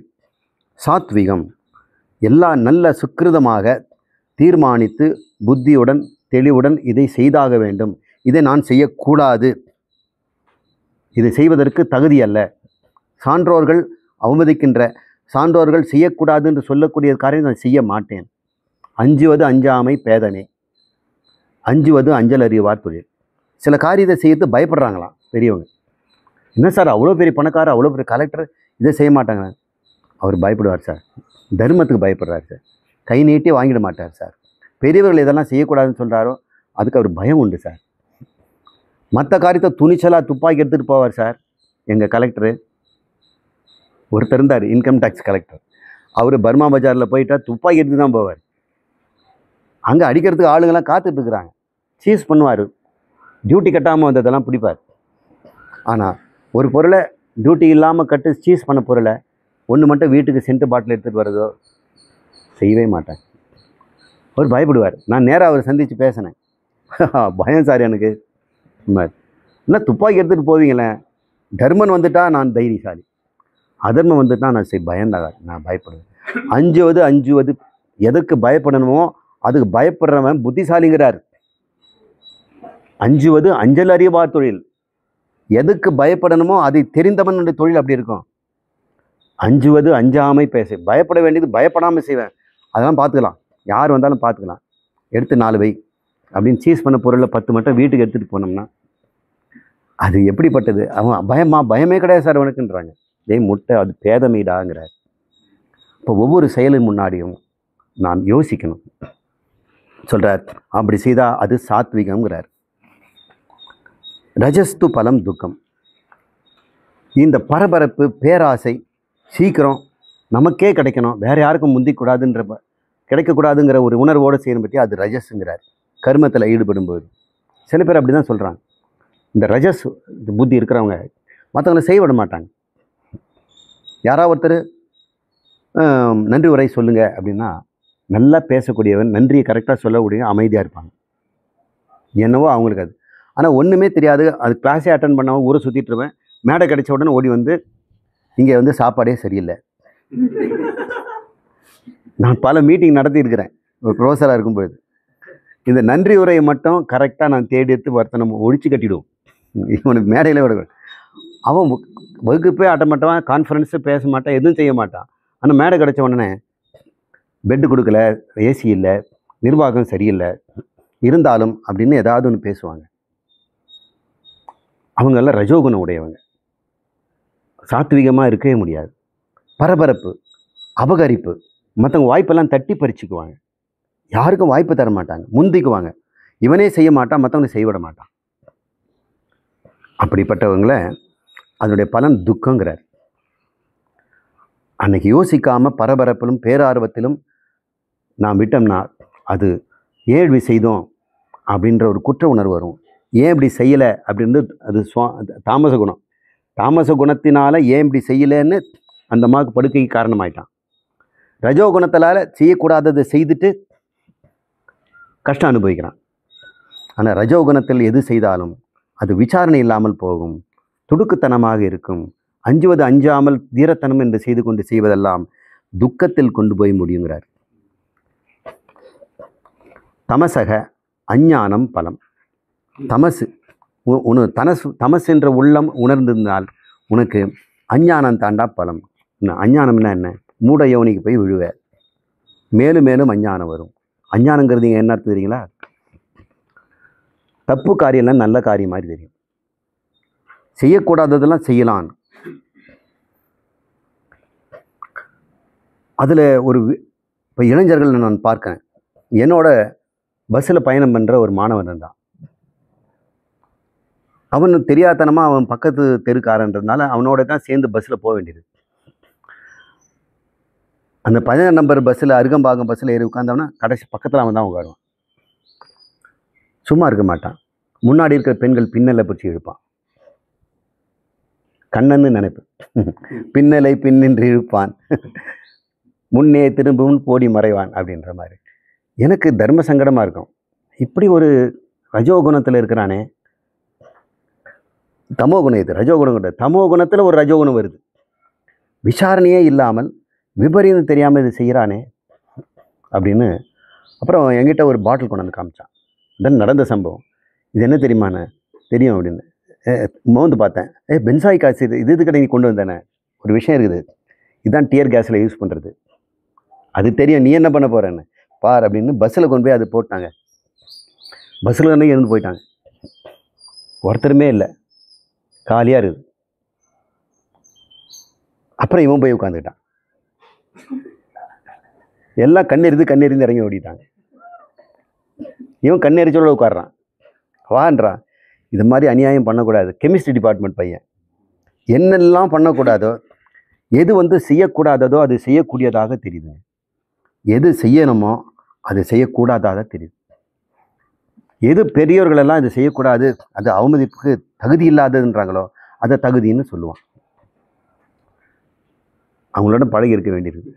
சாத்விகம். எல்லா நல்ல சுக்கிருதமாக தீர்மானித்து புத்தியுடன் தெளிவுடன் இதை செய்தாக வேண்டும். இதை நான் செய்யக்கூடாது, இதை செய்வதற்கு தகுதி அல்ல, சான்றோர்கள் அவமதிக்கின்ற சான்றோர்கள் செய்யக்கூடாது என்று சொல்லக்கூடிய காரியம் நான் செய்ய மாட்டேன். அஞ்சுவது அஞ்சாமை பேதனே, அஞ்சுவது அஞ்சல் அறிவார் தொழில். சில காரியத்தை செய்யறது பயப்படுறாங்களாம் பெரியவங்க. என்ன சார் அவ்வளோ பெரிய பணக்காரர், அவ்வளோ பெரிய கலெக்டர் இதை செய்ய மாட்டாங்க? அவர் பயப்படுவார் சார். தர்மத்துக்கு பயப்படுறார் சார். கை நீட்டி வாங்கிட மாட்டார் சார். பெரியவர்கள் இதெல்லாம் செய்யக்கூடாதுன்னு சொல்கிறாரோ அதுக்கு அவர் பயம் உண்டு சார். மற்ற காரியத்தை துணிச்சலாக துப்பாக்கி எடுத்துகிட்டு போவார் சார். எங்கள் கலெக்டரு ஒருத்தர் இருந்தார், இன்கம் டேக்ஸ் கலெக்டர். அவர் பர்மா பஜாரில் போயிட்டால் துப்பாக்கி எடுத்து தான் போவார். அங்கே அடிக்கிறதுக்கு ஆளுங்கள்லாம் காத்துட்டு இருக்கிறாங்க. சீஸ் பண்ணுவார். டியூட்டி கட்டாமல் வந்ததெல்லாம் பிடிப்பார். ஆனால் ஒரு பொருளை டியூட்டி இல்லாமல் கட்டு சீஸ் பண்ண பொருளை ஒன்று மட்டும் வீட்டுக்கு சென்ட் பாட்டில் எடுத்துகிட்டு வர்றதோ செய்யவே மாட்டேன். அவர் பயப்படுவார். நான் நேராக அவர் சந்தித்து பேசினேன். பயம் சார் எனக்கு. இல்லை துப்பாக்கி எடுத்துகிட்டு போவீங்களே, தர்மன் வந்துட்டா நான் தைரியசாலி, அதர்மம் வந்துட்டா நான் பயந்தாக நான் பயப்படுவேன். அஞ்சுவது எதுக்கு பயப்படணுமோ அதுக்கு பயப்படுறவன் புத்திசாலிங்கிறார். அஞ்சுவது அஞ்சல் அறிவார் தொழில். எதுக்கு பயப்படணுமோ அதை தெரிந்தவனுடைய தொழில் அப்படி இருக்கும். அஞ்சுவது அஞ்சாமை பேச. பயப்பட வேண்டியது பயப்படாமல் செய்வேன். அதெல்லாம் பார்த்துக்கலாம், யார் வந்தாலும் பார்த்துக்கலாம், எடுத்து 4 வை அப்படின்னு சீஸ் பண்ண பொருளில் 10 மட்டும் வீட்டுக்கு எடுத்துகிட்டு போனோம்னா அது எப்படிப்பட்டது? அவன் பயமே கிடையாது சார் அவனுக்குன்றாங்க. முட்டை அது பேதமீடாங்கிறார். இப்போ ஒவ்வொரு செயலின் முன்னாடியும் நாம் யோசிக்கணும் சொல்கிறார். அப்படி செய்தால் அது சாத்விகம்ங்கிறார். ரஜஸ்து பலம் துக்கம். இந்த பரபரப்பு பேராசை சீக்கிரம் நமக்கே கிடைக்கணும், வேறு யாருக்கும் முந்திக்கூடாதுன்ற கிடைக்கக்கூடாதுங்கிற ஒரு உணர்வோடு செய்யணும் பற்றி அது ரஜஸ்ங்கிறார். கர்மத்தில் ஈடுபடும்போது சில பேர் அப்படி தான் சொல்கிறாங்க. இந்த ரஜஸ் புத்தி இருக்கிறவங்க மற்றவங்களை செய்ய விட மாட்டாங்க. யாராவது ஒருத்தர் நன்றி உரை சொல்லுங்கள் அப்படின்னா நல்லா பேசக்கூடியவன், நன்றியை கரெக்டாக சொல்லக்கூடிய அமைதியாக இருப்பாங்க. என்னவோ அவங்களுக்கு அது. ஆனால் ஒன்றுமே தெரியாது, அது கிளாஸே அட்டன் பண்ணாமல் ஊரை சுற்றிட்டுருவேன். மேடை கிடைச்ச உடனே ஓடி வந்து இங்கே வந்து சாப்பாடே சரியில்லை. நான் பல மீட்டிங் நடத்தியிருக்கிறேன் ஒரு ப்ரொஃபஸராக இருக்கும்பொழுது. இந்த நன்றி உரையை மட்டும் கரெக்டாக நான் தேடி எடுத்து ஒருத்தனை ஒழிச்சு கட்டிடுவோம். இவனுக்கு மேடையில் விட அவன் வகுப்பே ஆட்ட மாட்டான், கான்ஃபரன்ஸு பேச மாட்டான், எதுவும் செய்ய மாட்டான். ஆனால் மேடை கிடைச்ச உடனே பெட்டு கொடுக்கல, ஏசி இல்லை, நிர்வாகம் சரியில்லை, இருந்தாலும் அப்படின்னு ஏதாவது ஒன்று பேசுவாங்க. அவங்கெல்லாம் ரஜோகுணம் உடையவங்க, சாத்விகமாக இருக்கவே முடியாது. பரபரப்பு, அபகரிப்பு, மற்றவங்க வாய்ப்பெல்லாம் தட்டி பறிச்சுக்குவாங்க. யாருக்கும் வாய்ப்பு தர மாட்டாங்க, முந்திக்குவாங்க. இவனே செய்ய மாட்டான், மற்றவனை செய்விட மாட்டான். அப்படிப்பட்டவங்களை அதனுடைய பலன் துக்கங்கிறார். அன்னைக்கு யோசிக்காமல் பரபரப்பிலும் பேரார்வத்திலும் நாம் விட்டோம்னா அது ஏன் இப்படி செய்தோம் அப்படின்ற ஒரு குற்ற உணர்வு வரும். ஏன் இப்படி செய்யலை அப்படின்றது அது தாமச குணம். தாமச குணத்தினால ஏன் இப்படி செய்யலைன்னு அந்த அம்மாவுக்கு படுக்கைக்கு காரணமாயிட்டான். ரஜோ குணத்தினால செய்யக்கூடாததை செய்துட்டு கஷ்டம் அனுபவிக்கிறான். ஆனால் ரஜோ குணத்தில் எது செய்தாலும் அது விசாரணை இல்லாமல் போகும், துடுக்குத்தனமாக இருக்கும். அஞ்சுவது அஞ்சாமல் தீரத்தனம் என்று செய்து கொண்டு செய்வதெல்லாம் துக்கத்தில் கொண்டு போய் முடியுங்கிறார். தமசக அஞ்ஞானம் பலம். தமசு தமசு என்ற உள்ளம் உணர்ந்திருந்தால் உனக்கு அஞ்ஞானம் தாண்டா பலம். அஞ்ஞானம்னா என்ன? மூட யோனிக்கு போய் விழுவ, மேலும் மேலும் அஞ்ஞானம் வரும். அஞ்ஞானங்கிறது என்ன அர்த்தம் தெரியுங்களா? தப்பு காரியம்லாம் நல்ல காரியம் மாதிரி தெரியும். செய்யக்கூடாததெல்லாம் செய்யலாம். அதில் இப்போ இளைஞர்கள் நான் பார்க்கறேன். என்னோட பஸ்ஸில் பயணம் பண்ணுற ஒரு மாணவன் இருந்தான். அவனுக்கு தெரியாதனமாக அவன் பக்கத்து தெருக்காரன்றதுனால அவனோட தான் சேர்ந்து பஸ்ஸில் போக வேண்டியது. அந்த 16 நம்பர் பஸ்ஸில் அருகம்பாக்கம் பஸ்ஸில் ஏறி உட்காந்தவனா கடைசி பக்கத்தில் அவன் தான் உட்காருவான். சும்மா இருக்க மாட்டான். முன்னாடி இருக்கிற பெண்கள் பின்னலை பிடிச்சி இழுப்பான். கண்ணன்னு நினைப்பு. பின்னலை பின்னின்று இழுப்பான், முன்னே திரும்பவும் போடி மறைவான் அப்படின்ற மாதிரி. எனக்கு தர்ம சங்கடமாக இருக்கும். இப்படி ஒரு ரஜோகுணத்தில் இருக்கிறானே. தமோகுணம் இது, ரஜோகுணம் கிடையாது. தமோகுணத்தில் ஒரு ரஜோகுணம் வருது. விசாரணையே இல்லாமல் விபரீதம் தெரியாமல் இது செய்கிறானே அப்படின்னு. அப்புறம் என்கிட்ட ஒரு பாட்டில் கொண்டு வந்து காமிச்சான். இதான் நடந்த சம்பவம். இது என்ன தெரியுமாண்ணே? தெரியும் அப்படின்னு மோந்து பார்த்தேன். பென்சாயிக் ஆசிட் இது கடை நீ கொண்டு வந்தேனே. ஒரு விஷயம் இருக்குது, இதுதான் டியர் கேஸில் யூஸ் பண்ணுறது. அது தெரியும், நீ என்ன பண்ண போகிறேன்னு பார் அப்படின்னு பஸ்ஸில் கொண்டு போய் அது போட்டாங்க. பஸ்ஸில் வந்து இருந்து போயிட்டாங்க. ஒருத்தருமே இல்லை, காலியாக இருக்குது. அப்புறம் இவன் போய் உட்காந்துக்கிட்டான். எல்லாம் கண்ணெறிந்து இறங்கி ஓடிட்டாங்க. இவன் கண்ணெரிச்சோட உட்காடுறான். வான்றான், இது மாதிரி அநியாயம் பண்ணக்கூடாது. கெமிஸ்ட்ரி டிபார்ட்மெண்ட் பையன். என்னெல்லாம் பண்ணக்கூடாதோ, எது செய்யக்கூடாததோ அது செய்யக்கூடியதாக தெரியுது. எது செய்யணுமோ அது செய்யக்கூடாதாக தெரியுது. எது பெரியவர்களெல்லாம் இது செய்யக்கூடாது, அது அவமதிப்புக்கு தகுதி இல்லாததுன்றாங்களோ அதை தகுதின்னு சொல்லுவான். அவங்களோட பழகி இருக்க வேண்டியிருக்கு.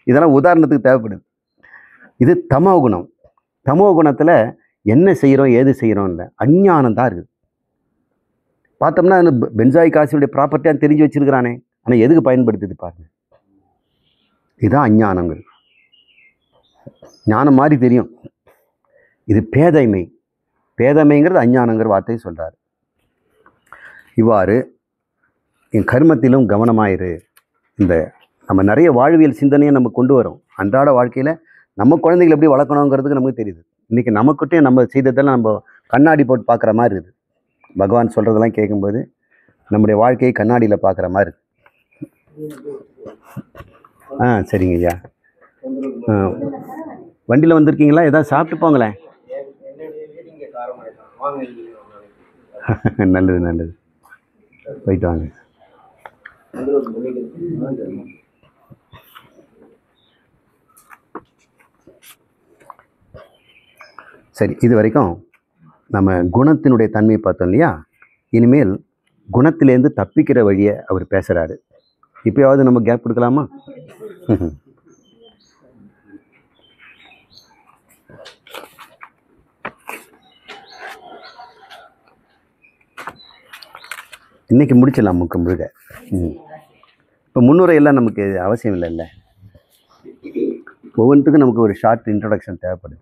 இதெல்லாம் உதாரணத்துக்கு தேவைப்படுது. இது தமோ குணம். தமோ குணத்தில் என்ன செய்கிறோம் ஏது செய்கிறோம்ல அஞ்ஞானம் தான் இருக்குது. பார்த்தோம்னா அந்த பென்சாயிக் ஆசிடுடைய ப்ராப்பர்ட்டியாக தெரிஞ்சு வச்சிருக்கிறானே, ஆனால் எதுக்கு பயன்படுத்துது பாருங்க. இதுதான் அஞ்ஞானங்கள். ஞானம் மாதிரி தெரியும், இது பேதைமை. பேதைமைங்கிறது அஞ்ஞானங்கிற வார்த்தையை சொல்கிறார். இவ்வாறு என் கர்மத்திலும் கவனமாயிரு. இந்த நம்ம நிறைய வாழ்வியல் சிந்தனையை நம்ம கொண்டு வரோம். அன்றாட வாழ்க்கையில் நம்ம குழந்தைகளை எப்படி வளர்க்கணுங்கிறதுக்கு நமக்கு தெரியுது. இன்றைக்கி நமக்கிட்டே நம்ம செய்ததெல்லாம் நம்ம கண்ணாடி போட்டு பார்க்குற மாதிரி இருக்குது. பகவான் சொல்கிறதெல்லாம் கேட்கும்போது நம்முடைய வாழ்க்கையை கண்ணாடியில் பார்க்குற மாதிரி இருக்குது. சரிங்க ஐயா. வண்டியில் வந்திருக்கீங்களா? ஏதாவது சாப்பிட்டு போங்களேன். நல்லது நல்லது, போயிட்டு வாங்க. சரி, இது வரைக்கும் நம்ம குணத்தினுடைய தன்மையை பார்த்தோம் இல்லையா? இனிமேல் குணத்திலேருந்து தப்பிக்கிற வழியை அவர் பேசுகிறாரு. இப்போயாவது நம்ம கேப் கொடுக்கலாமா? இன்றைக்கி முடிச்சிடலாம் முழுக்க. இப்போ முன்னுரையெல்லாம் நமக்கு அவசியம் இல்லைல்ல. ஒவ்வொன்றுத்துக்கும் நமக்கு ஒரு ஷார்ட் இன்ட்ரடக்ஷன் தேவைப்படுது.